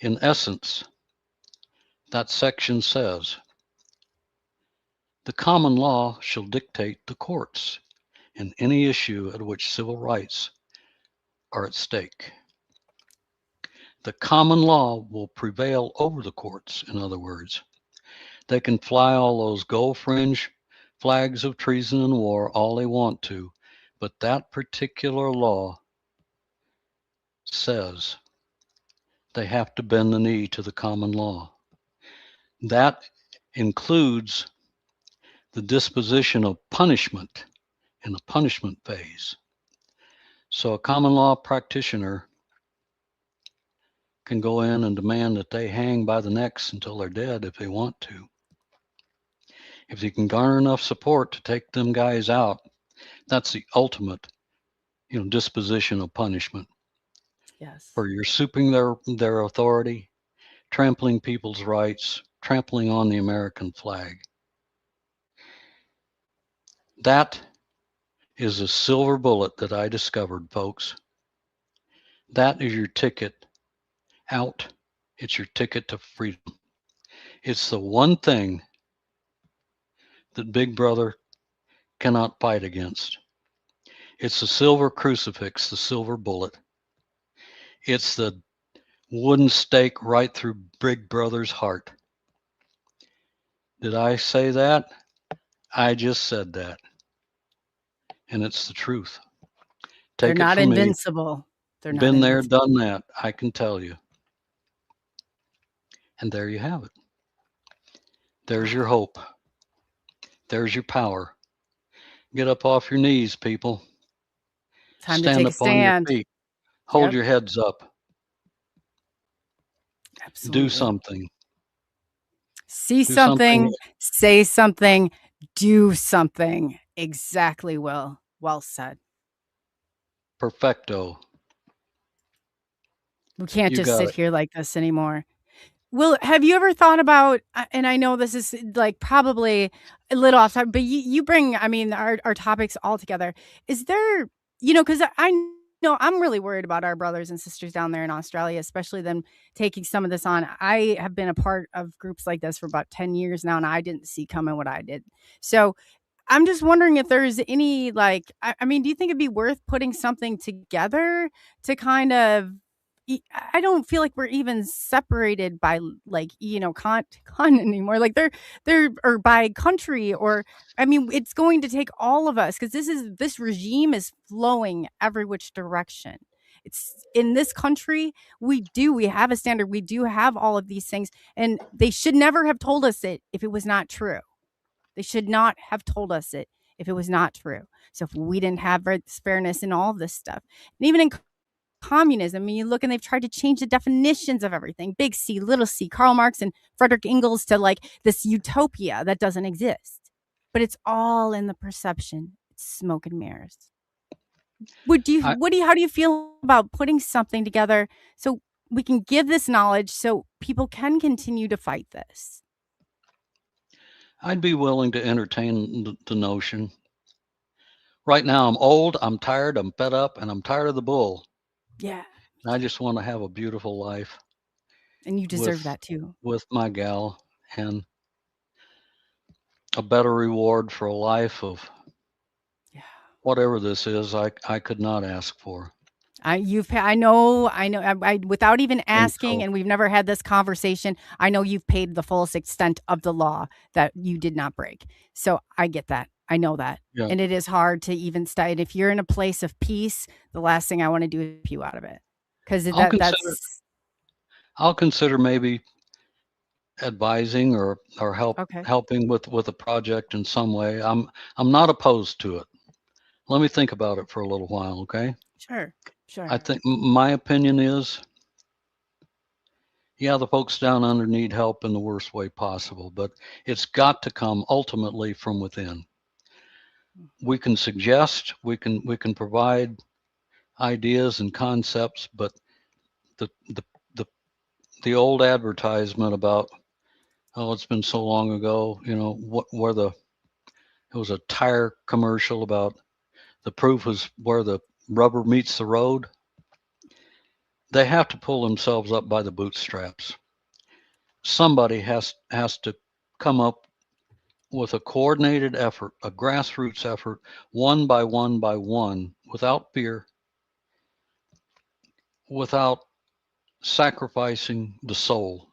In essence, that section says, the common law shall dictate the courts in any issue at which civil rights are at stake. The common law will prevail over the courts, in other words. They can fly all those gold fringe flags of treason and war all they want to, but that particular law says they have to bend the knee to the common law. That includes the disposition of punishment in the punishment phase. So a common law practitioner can go in and demand that they hang by the necks until they're dead if they want to. If you can garner enough support to take them guys out, that's the ultimate, disposition of punishment. Yes. For usurping their authority, trampling people's rights, trampling on the American flag. That is a silver bullet that I discovered, folks. That is your ticket out. It's your ticket to freedom. It's the one thing that Big Brother cannot fight against. It's the silver crucifix, the silver bullet. It's the wooden stake right through Big Brother's heart. Did I say that? I just said that. And it's the truth. They're Take it not from me. invincible. They're not Been there, invincible. done that, I can tell you. And there you have it. There's your hope. There's your power. Get up off your knees, people. Time to Stand take a up on your stand. feet. Hold Yep. your heads up. Absolutely. Do something. See Do something, something. say something, do something. Exactly, Will. Well said. Perfecto. We can't You just got sit it. here like this anymore. Will, have you ever thought about, and I know this is like probably a little off topic, but you bring, I mean, our topics all together. Is there, because I know I'm really worried about our brothers and sisters down there in Australia, especially them taking some of this on. I have been a part of groups like this for about 10 years now, and I didn't see coming what I did. So I'm just wondering if there's any, like, I mean, do you think it'd be worth putting something together to kind of, I don't feel like we're even separated by, like, continent anymore. Like they're or by country, or I mean, it's going to take all of us, because this regime is flowing every which direction. It's in this country, we have a standard, we do have all of these things, and they should never have told us it if it was not true. They should not have told us it if it was not true. So if we didn't have fairness and all of this stuff, and even in communism, I mean, you look and they've tried to change the definitions of everything, big C, little c, Karl Marx and Frederick Engels, to like this utopia that doesn't exist. But it's all in the perception. It's smoke and mirrors. How do you feel about putting something together so we can give this knowledge so people can continue to fight this? I'd be willing to entertain the notion. Right now, I'm old, I'm tired, I'm fed up, and I'm tired of the bull. Yeah. And I just want to have a beautiful life And you deserve with that too. with my gal, and a better reward for a life of Yeah. whatever this is. I could not ask for. I know, I without even asking, so. and we've never had this conversation, I know you've paid the fullest extent of the law that you did not break. So I get that. I know that. Yeah. And it is hard to even stay. And if you're in a place of peace, the last thing I want to do is keep you out of it. Because I'll consider maybe advising or okay. helping with a project in some way. I'm not opposed to it. Let me think about it for a little while, okay? Sure. I think my opinion is, yeah, the folks down under need help in the worst way possible, but it's got to come ultimately from within. We can suggest, we can provide ideas and concepts, but the old advertisement about, oh, it's been so long ago, it was a tire commercial about the proof was where the rubber meets the road. They have to pull themselves up by the bootstraps. Somebody has to come up with a coordinated effort, a grassroots effort, one by one, without fear, without sacrificing the soul,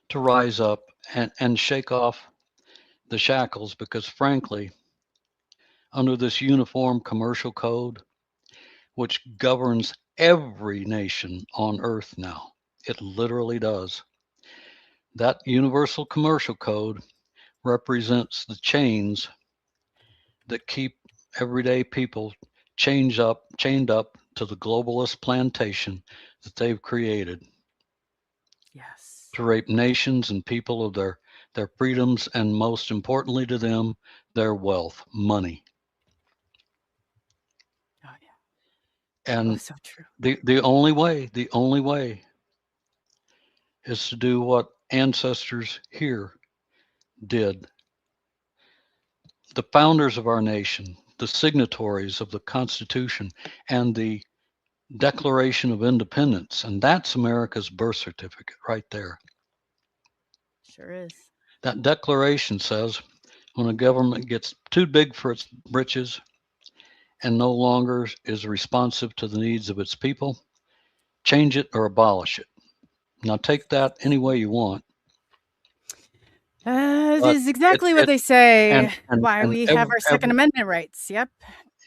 to rise up and shake off the shackles, because frankly, under this uniform commercial code, which governs every nation on earth now, it literally does. That universal commercial code represents the chains that keep everyday people chained up to the globalist plantation that they've created. Yes. To rape nations and people of their freedoms, and most importantly to them, their wealth, money. Oh yeah. And so true. the only way is to do what ancestors here did. the founders of our nation, the signatories of the Constitution and the Declaration of Independence, and that's America's birth certificate right there. Sure is. That declaration says when a government gets too big for its britches and no longer is responsive to the needs of its people, change it or abolish it. Now take that any way you want. This But is exactly what it they say. and Why we have our Second Amendment rights. Yep.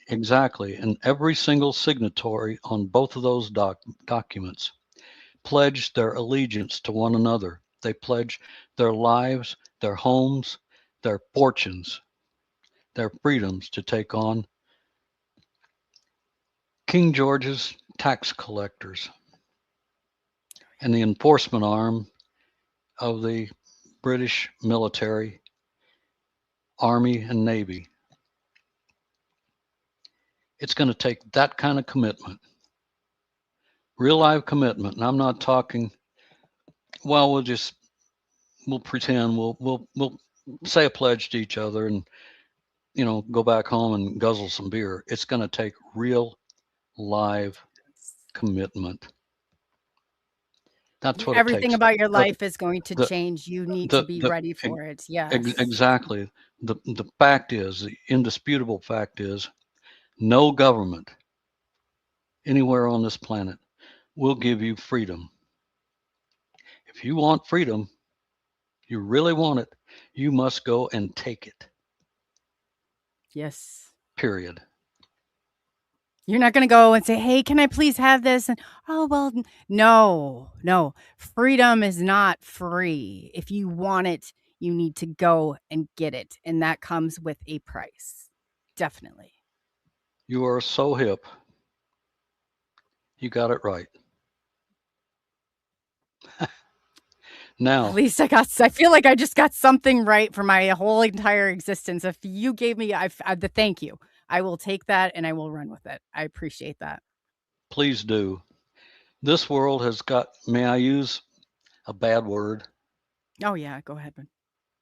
exactly, and every single signatory on both of those documents pledged their allegiance to one another. They pledge their lives, their homes, their fortunes, their freedoms to take on King George's tax collectors and the enforcement arm of the British military, Army, and Navy. It's going to take that kind of commitment, real life commitment. And I'm not talking, well, we'll pretend we'll say a pledge to each other and go back home and guzzle some beer. It's going to take real live commitment. That's what Everything it takes. about your life is going to change. You need to be the- ready for it. Yes. Exactly. The fact is, the indisputable fact is, no government anywhere on this planet will give you freedom. If you want freedom, you really want it, you must go and take it. Yes. Period. You're not going to go and say, "Hey, can I please have this?" And oh, well, no. Freedom is not free. If you want it, you need to go and get it. And that comes with a price. Definitely. You are so hip. You got it right. Now, At least I feel like I just got something right for my whole entire existence. If you gave me the thank you, I will take that and I will run with it. I appreciate that. please do. This world has got, may I use a bad word? Oh yeah, go ahead.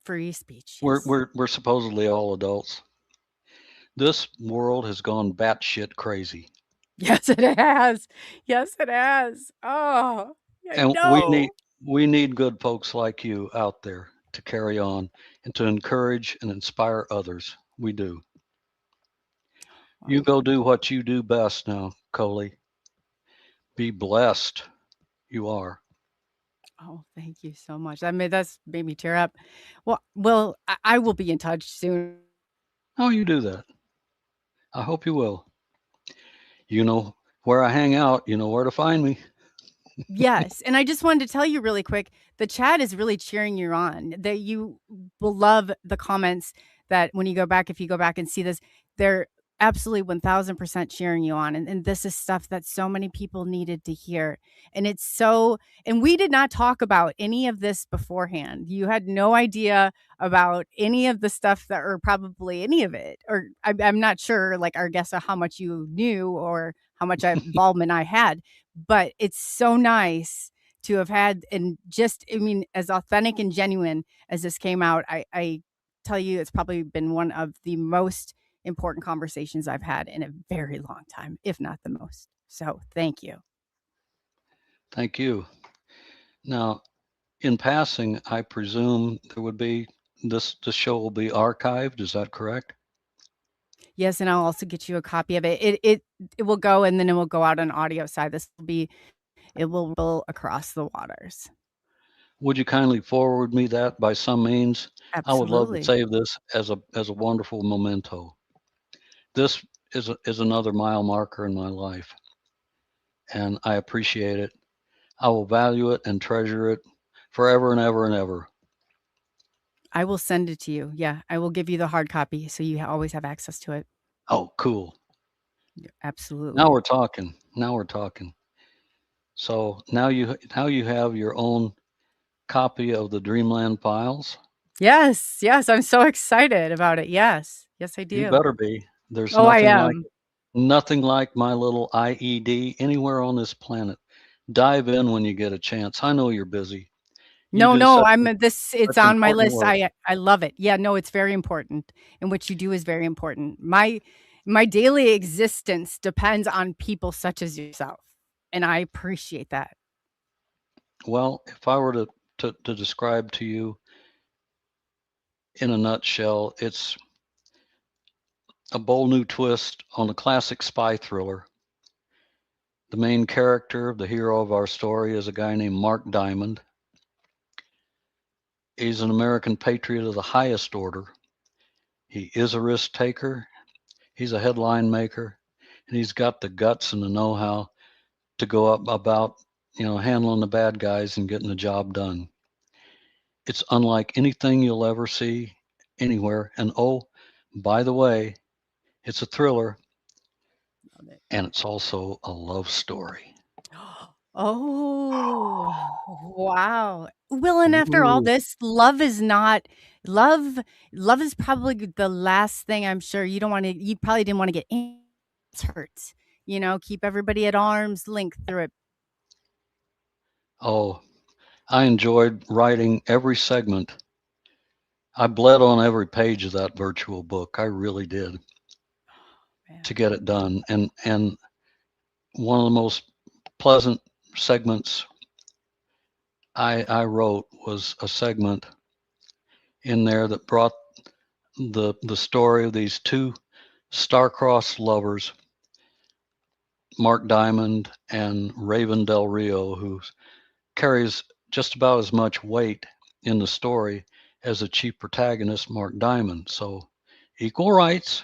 Free speech. We're, Yes. we're supposedly all adults. This world has gone batshit crazy. Yes, it has. Yes, it has. Oh, I And know. we need good folks like you out there to carry on and to encourage and inspire others. We do. You go do what you do best now, Coley. Be blessed. You are. Oh, thank you so much. That's made me tear up. Well, I will be in touch soon. Oh, you do that. I hope you will. You know where I hang out. You know where to find me. Yes, and I just wanted to tell you really quick, the chat is really cheering you on. That you will love the comments that when you go back, if you go back and see this, they're absolutely 1000% cheering you on. And this is stuff that so many people needed to hear. And and we did not talk about any of this beforehand. You had no idea about any of the stuff or probably any of it. Or I'm not sure, like, I guess how much you knew or how much involvement I had. But it's so nice to have had, and just, I mean, as authentic and genuine as this came out, I tell you, it's probably been one of the most important conversations I've had in a very long time, if not the most. So thank you. Thank you. Now, in passing, I presume there would be this show will be archived. Is that correct? Yes, and I'll also get you a copy of it. It will go, and then it will go out on audio side. It will roll across the waters. Would you kindly forward me that by some means? Absolutely. I would love to save this as a wonderful memento. This is another mile marker in my life, and I appreciate it. I will value it and treasure it forever and ever and ever. I will send it to you. Yeah, I will give you the hard copy so you always have access to it. Oh, cool. Absolutely. Now we're talking. So now you have your own copy of the Dreamland Files. Yes, I'm so excited about it. Yes, I do. You better be. There's I am. Nothing like my little IED anywhere on this planet. Dive in when you get a chance. I know you're busy. You do No, such it's such on my important list. work. I love it. Yeah, no, it's very important. And what you do is very important. My daily existence depends on people such as yourself. And I appreciate that. Well, if I were to describe to you in a nutshell, it's a bold new twist on a classic spy thriller. The main character, the hero of our story, is a guy named Mark Diamond. He's an American patriot of the highest order. He is a risk taker. He's a headline maker, and he's got the guts and the know-how to go up about, handling the bad guys and getting the job done. It's unlike anything you'll ever see anywhere. And oh, by the way, it's a thriller, Love it. and it's also a love story. Oh, wow. Well, and after all Ooh. this, love is not love. Love is probably the last thing I'm sure you don't want to. You probably didn't want to get hurt. Keep everybody at arm's length through it. Oh, I enjoyed writing every segment. I bled on every page of that virtual book. I really did Man. to get it done. And one of the most pleasant segments I wrote was a segment in there that brought the story of these two star-crossed lovers, Mark Diamond and Raven Del Rio, who carries just about as much weight in the story as the chief protagonist, Mark Diamond. So equal rights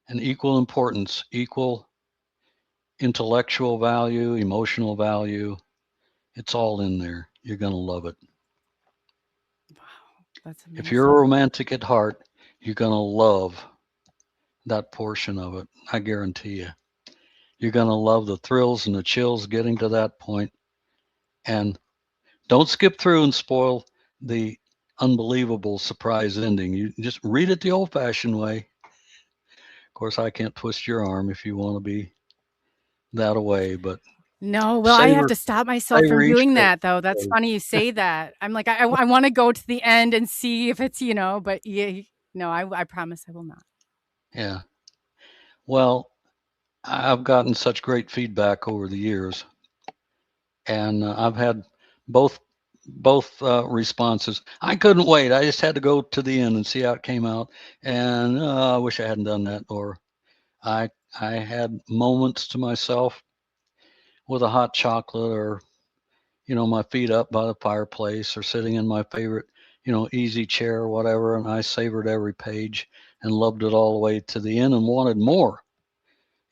and equal importance, equal intellectual value, emotional value. It's all in there. You're going to love it. Wow, that's If you're a amazing. romantic at heart, you're going to love that portion of it. I guarantee you. You're going to love the thrills and the chills getting to that point. And don't skip through and spoil the unbelievable surprise ending. You just read it the old fashioned way. Of course, I can't twist your arm if you want to be that away, but No, well, I have savor, to stop myself from savor each doing page. that, though. That's funny you say that. I'm like, I want to go to the end and see if it's, but yeah, no, I promise I will not. Yeah. Well, I've gotten such great feedback over the years, and I've had both responses. I couldn't wait. I just had to go to the end and see how it came out, and I wish I hadn't done that. Or I I had moments to myself with a hot chocolate, or my feet up by the fireplace, or sitting in my favorite easy chair or whatever, and I savored every page and loved it all the way to the end and wanted more.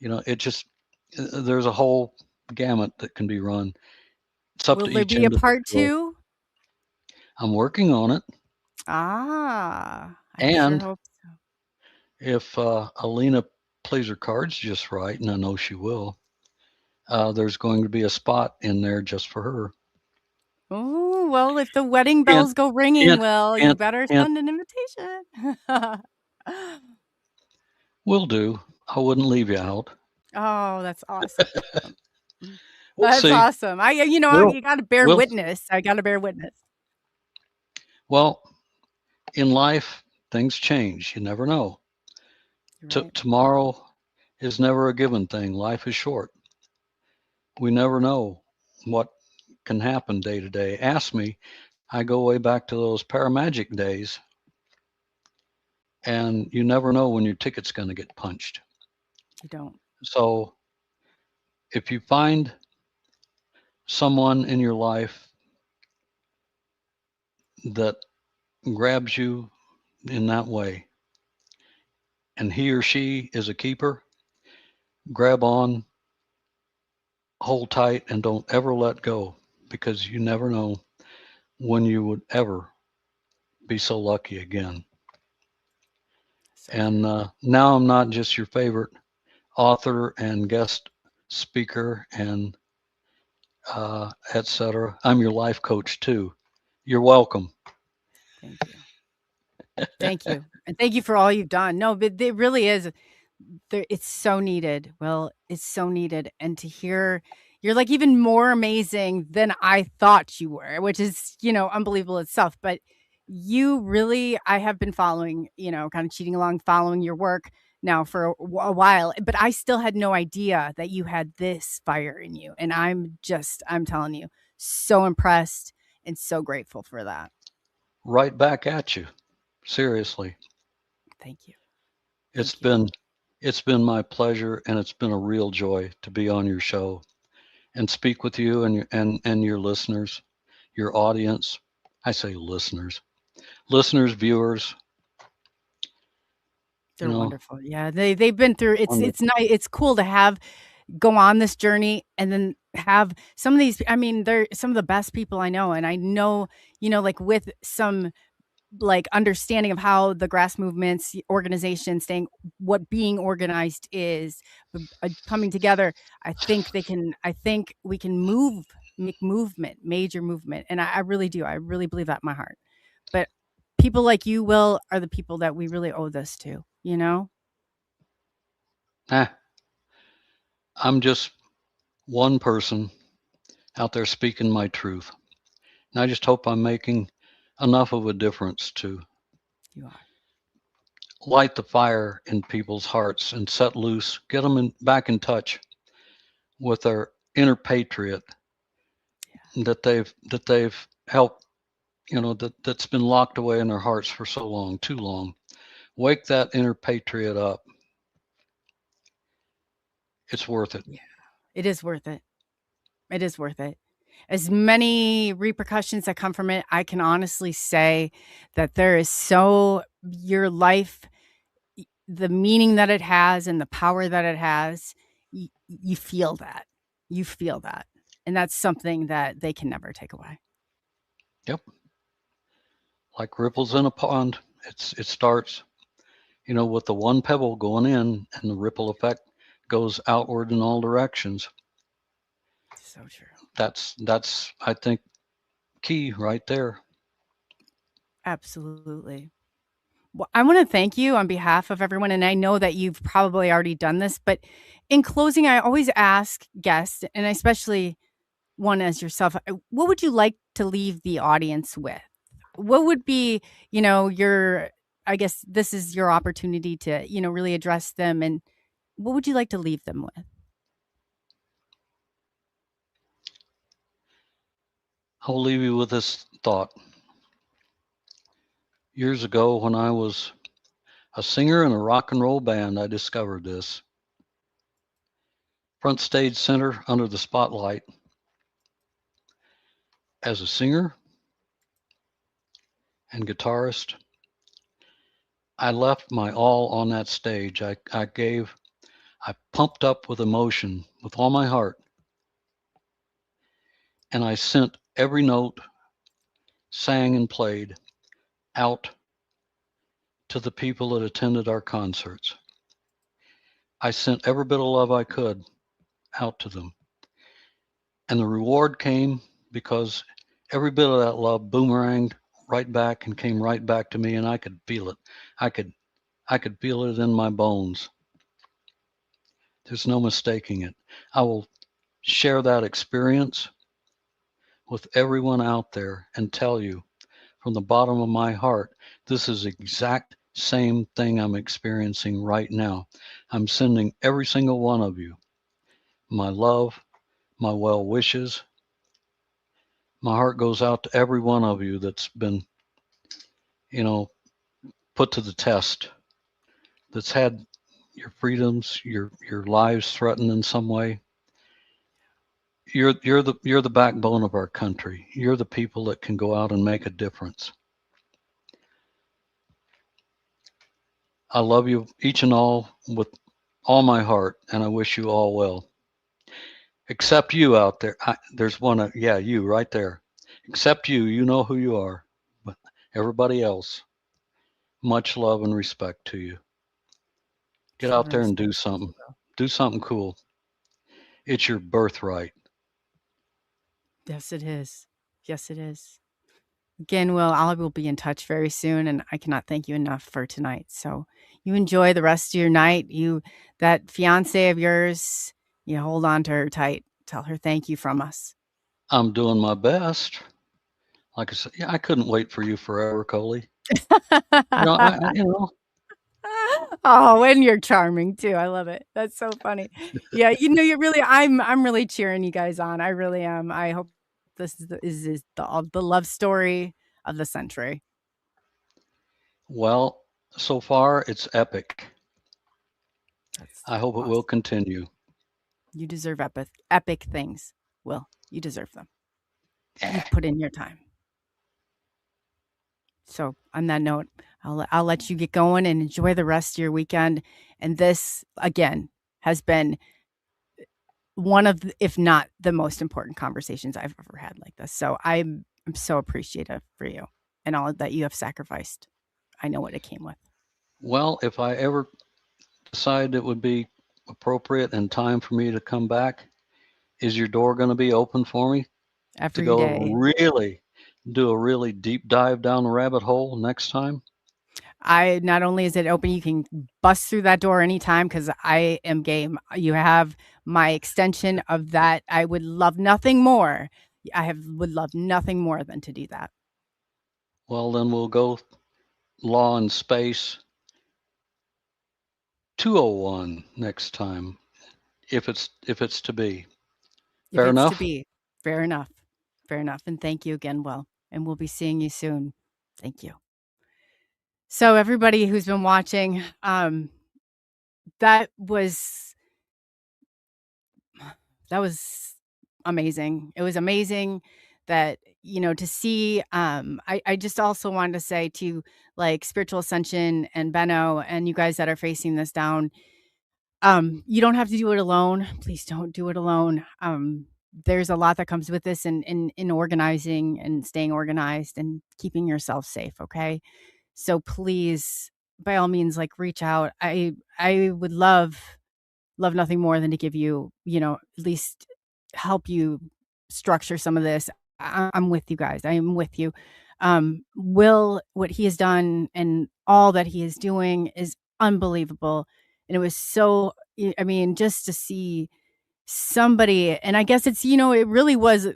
It just there's a whole gamut that can be run. It's up to Will there each be a part individual. 2? I'm working on it. I sure And hope so. if Alina plays her cards just right, and I know she will, there's going to be a spot in there just for her. Oh, well, if the wedding And bells go ringing, and well, you and better and send an invitation. will do. I wouldn't leave you out. Oh, that's awesome. We'll That's see. awesome. We'll You got to bear we'll witness. I got to bear witness. well, in life things change. You never know. You're right. Tomorrow is never a given thing. Life is short. We never know what can happen day to day. Ask me. I go way back to those Paramagic days, and you never know when your ticket's going to get punched. You don't. So if you find someone in your life that grabs you in that way, and he or she is a keeper, grab on, hold tight, and don't ever let go, because you never know when you would ever be so lucky again. So And true. now I'm not just your favorite author and guest speaker and etc. I'm your life coach too. You're welcome. Thank you. Thank you. And thank you for all you've done. No, but it really is. It's so needed. Well, it's so needed. And to hear You're like even more amazing than I thought you were, which is, unbelievable itself. But you really, I have been following, kind of cheating along, following your work now for a while, but I still had no idea that you had this fire in you. And I'm telling you, so impressed and so grateful for that. Right back at you. Seriously. Thank you. It's Thank you. been my pleasure, and it's been a real joy to be on your show and speak with you and your listeners, your audience. I say listeners, viewers. They're wonderful. Yeah, they've been through. It's nice. It's cool to go on this journey and then have some of these. I mean, they're some of the best people I know, and I know, like with some like understanding of how the grass movements, organization, staying what being organized is, coming together. I think we can make major movement, and I really do. I really believe that in my heart. But people like you, Will, are the people that we really owe this to. I'm just one person out there speaking my truth. And I just hope I'm making enough of a difference to You are. light the fire in people's hearts and set loose, get them back in touch with their inner patriot that they've helped, that's been locked away in their hearts for so long, too long. Wake that inner patriot up. It's worth it. Yeah, it is worth it. It is worth it. As many repercussions that come from it, I can honestly say that there is your life, the meaning that it has and the power that it has, you feel that. You feel that. And that's something that they can never take away. Yep. Like ripples in a pond, it starts, with the one pebble going in, and the ripple effect goes outward in all directions. So true. That's I think key right there. Absolutely. Well, I want to thank you on behalf of everyone, and I know that you've probably already done this, but in closing, I always ask guests, and especially one as yourself, what would you like to leave the audience with? What would be, I guess this is your opportunity to, really address them, and what would you like to leave them with? I'll leave you with this thought. Years ago, when I was a singer in a rock and roll band, I discovered this. Front stage center under the spotlight. As a singer and guitarist, I left my all on that stage. I pumped up with emotion with all my heart. And I sent every note, sang and played out to the people that attended our concerts. I sent every bit of love I could out to them. And the reward came because every bit of that love boomeranged right back and came right back to me, and I could feel it. I could feel it in my bones. There's no mistaking it. I will share that experience with everyone out there and tell you from the bottom of my heart, this is the exact same thing I'm experiencing right now. I'm sending every single one of you my love, my well wishes. My heart goes out to every one of you that's been, put to the test, that's had your freedoms, your lives threatened in some way. You're the backbone of our country. You're the people that can go out and make a difference. I love you each and all with all my heart, and I wish you all well. Except you out there. There's one, you right there. Except you, you know who you are. But everybody else, much love and respect to you. Get out there and do something. Do something cool. It's your birthright. Yes, it is. Yes, it is. Again, Will, I will be in touch very soon, and I cannot thank you enough for tonight. So you enjoy the rest of your night. That fiance of yours, you hold on to her tight. Tell her thank you from us. I'm doing my best. Like I said, yeah, I couldn't wait for you forever, Coley. Oh, and you're charming too. I love it. That's so funny. Yeah, you really. I'm really cheering you guys on. I really am. I hope this is the love story of the century. Well, so far it's epic. That's I hope it awesome. will continue. You deserve epic things. Will, you deserve them. You put in your time. So on that note, I'll let you get going and enjoy the rest of your weekend. And this again has been one of, if not the most important conversations I've ever had like this. So I'm so appreciative for you and all that you have sacrificed. I know what it came with. Well, if I ever decide it would be appropriate and time for me to come back, is your door going to be open for me to Every go day. really do a really deep dive down the rabbit hole next time? Not only is it open, you can bust through that door anytime because I am game. You have my extension of that. I would love nothing more. Would love nothing more than to do that. Well, then we'll go Law and Space 201 next time, if it's to be. If Fair it's enough? to be. Fair enough. Fair enough. And thank you again, Will. And we'll be seeing you soon. Thank you. So everybody who's been watching, that was amazing. It was amazing that, to see, I just also wanted to say to like Spiritual Ascension and Benno and you guys that are facing this down, you don't have to do it alone. Please don't do it alone. There's a lot that comes with this in organizing and staying organized and keeping yourself safe. Okay. So please, by all means, like reach out. I would love nothing more than to give you, at least help you structure some of this. I'm with you guys. I am with you. Will, what he has done and all that he is doing is unbelievable. And it was so, I mean, just to see somebody, and I guess it's, it really was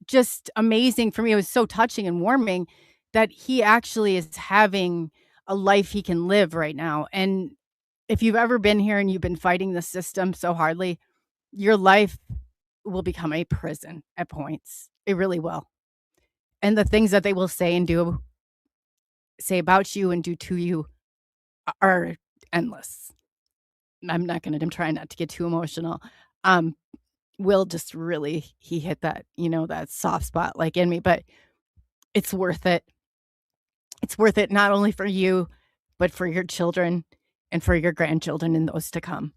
just amazing for me. It was so touching and warming that he actually is having a life he can live right now. And if you've ever been here and you've been fighting the system so hardly, your life will become a prison at points. It really will. And the things that they will say about you and do to you are endless. I'm trying not to get too emotional. Will just really, he hit that, that soft spot like in me, but it's worth it. It's worth it not only for you, but for your children and for your grandchildren and those to come.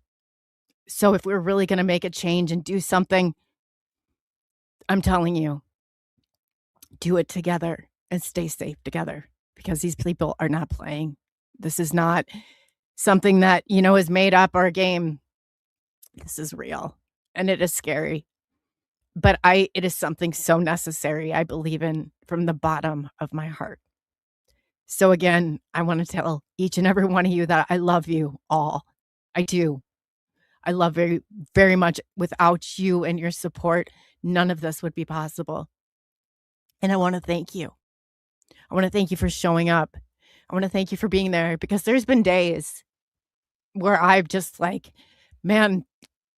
So if we're really going to make a change and do something, I'm telling you, do it together and stay safe together because these people are not playing. This is not something that, is made up or a game. This is real and it is scary. But it is something so necessary, I believe in from the bottom of my heart. So again, I want to tell each and every one of you that I love you all. I do. I love very, very much. Without you and your support, none of this would be possible. And I want to thank you. I want to thank you for showing up. I want to thank you for being there because there's been days where I've just like, man,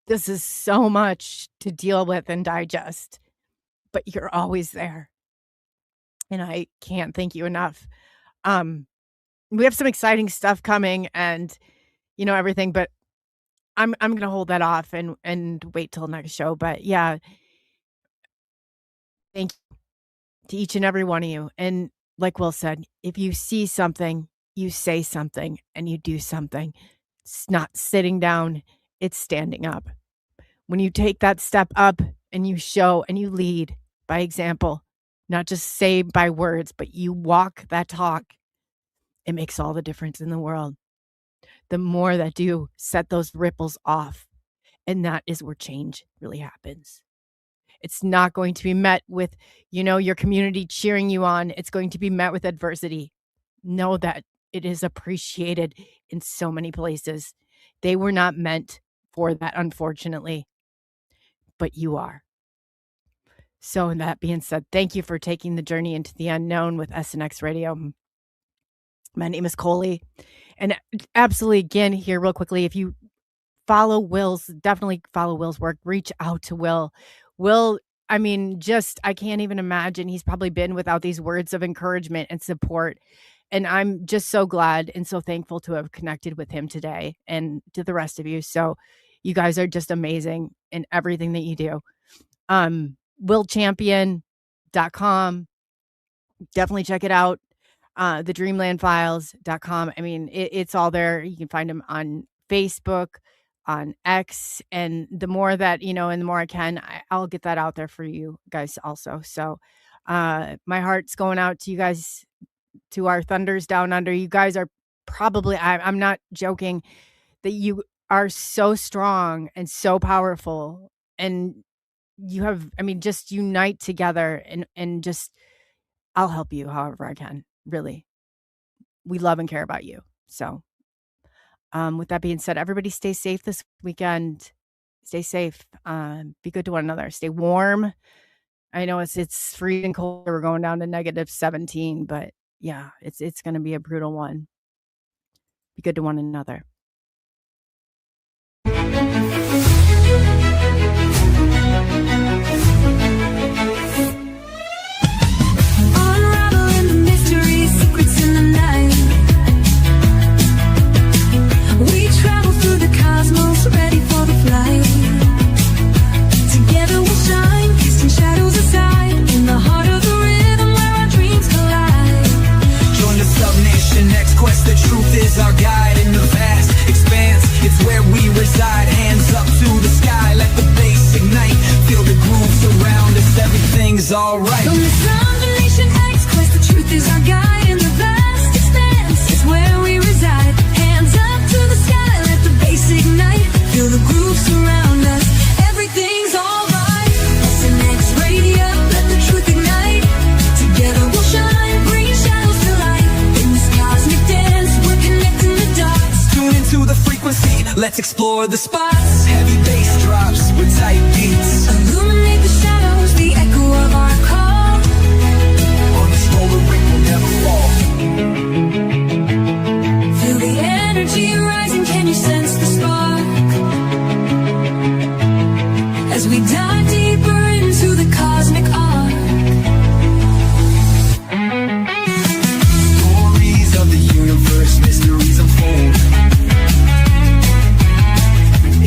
this is so much to deal with and digest, but you're always there. And I can't thank you enough. We have some exciting stuff coming and, everything, but I'm going to hold that off and wait till next show. But yeah, thank you to each and every one of you. And like Will said, if you see something, you say something and you do something. It's not sitting down, it's standing up. When you take that step up and you show and you lead by example, not just say by words, but you walk that talk, it makes all the difference in the world. The more that you set those ripples off, and that is where change really happens. It's not going to be met with, your community cheering you on. It's going to be met with adversity. Know that it is appreciated in so many places. They were not meant for that, unfortunately. but you are. So, in that being said, thank you for taking the journey into the unknown with SNX Radio. My name is Coley. And absolutely, again, here real quickly, if you follow Will's, definitely follow Will's work, reach out to Will. Will, I mean, just, I can't even imagine he's probably been without these words of encouragement and support. And I'm just so glad and so thankful to have connected with him today and to the rest of you. So you guys are just amazing in everything that you do. WillChampion.com. Definitely check it out. TheDreamlandFiles.com. I mean, it's all there. You can find him on Facebook, on X, and the more that, and the more I can, I'll get that out there for you guys also. So my heart's going out to you guys, to our Thunders Down Under. You guys are probably, I'm not joking, that you are so strong and so powerful, and you have, just unite together and just, I'll help you however I can. Really, we love and care about you. So with that being said, everybody stay safe this weekend. Stay safe. Be good to one another. Stay warm. I know it's freezing cold. We're going down to -17, but yeah, it's going to be a brutal one. Be good to one another. Unraveling the mysteries, secrets in the night. We travel through the cosmos, ready for the flight. Together we'll shine, casting shadows aside, in the heart of the rhythm where our dreams collide. Join the Subnation X quest, the truth is our guide in the vast expanse. It's where we reside, hands up to the sky, let the bass ignite. Feel the grooves around us, everything's alright. On the Subnation X quest, the truth is our guide in the vast expanse. It's where we reside, hands up to the sky, let the bass ignite. Feel the grooves around us, everything's alright. SNX Radio, let the truth ignite. Together we'll shine, bringing shadows to light. In this cosmic dance, we're connecting the dots. Tune into the frequency, let's explore the spots. Heavy bass drops with tight beats. Illuminate the shadows, the echo of our call. On this roller ring we'll never fall. Feel the energy rising, can you sense the spark? As we dive deeper into the cosmic arc. Stories of the universe, mysteries unfold.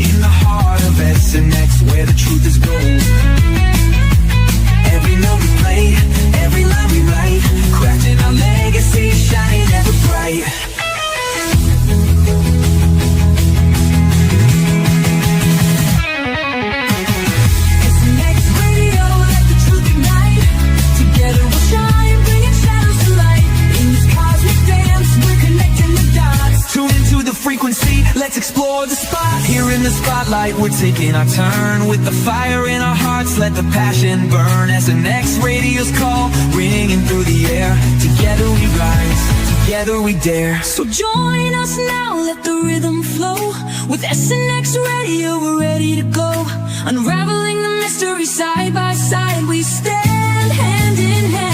In the heart of SNX, where the truth is gold. Every note we play, every line we write, crafting our legacy, shining ever bright. SNX Radio, let the truth ignite. Together we'll shine, bringing shadows to light. In this cosmic dance, we're connecting the dots. Tune into the frequency, let's explore the spot. Here in the spotlight, we're taking our turn. With the fire in our hearts, let the passion burn. SNX Radio's call, ringing through the air. Together we rise, together we dare. So join us now, let the rhythm flow. With SNX Radio, we're ready to go. Unraveling the mystery side by side, we stand hand in hand.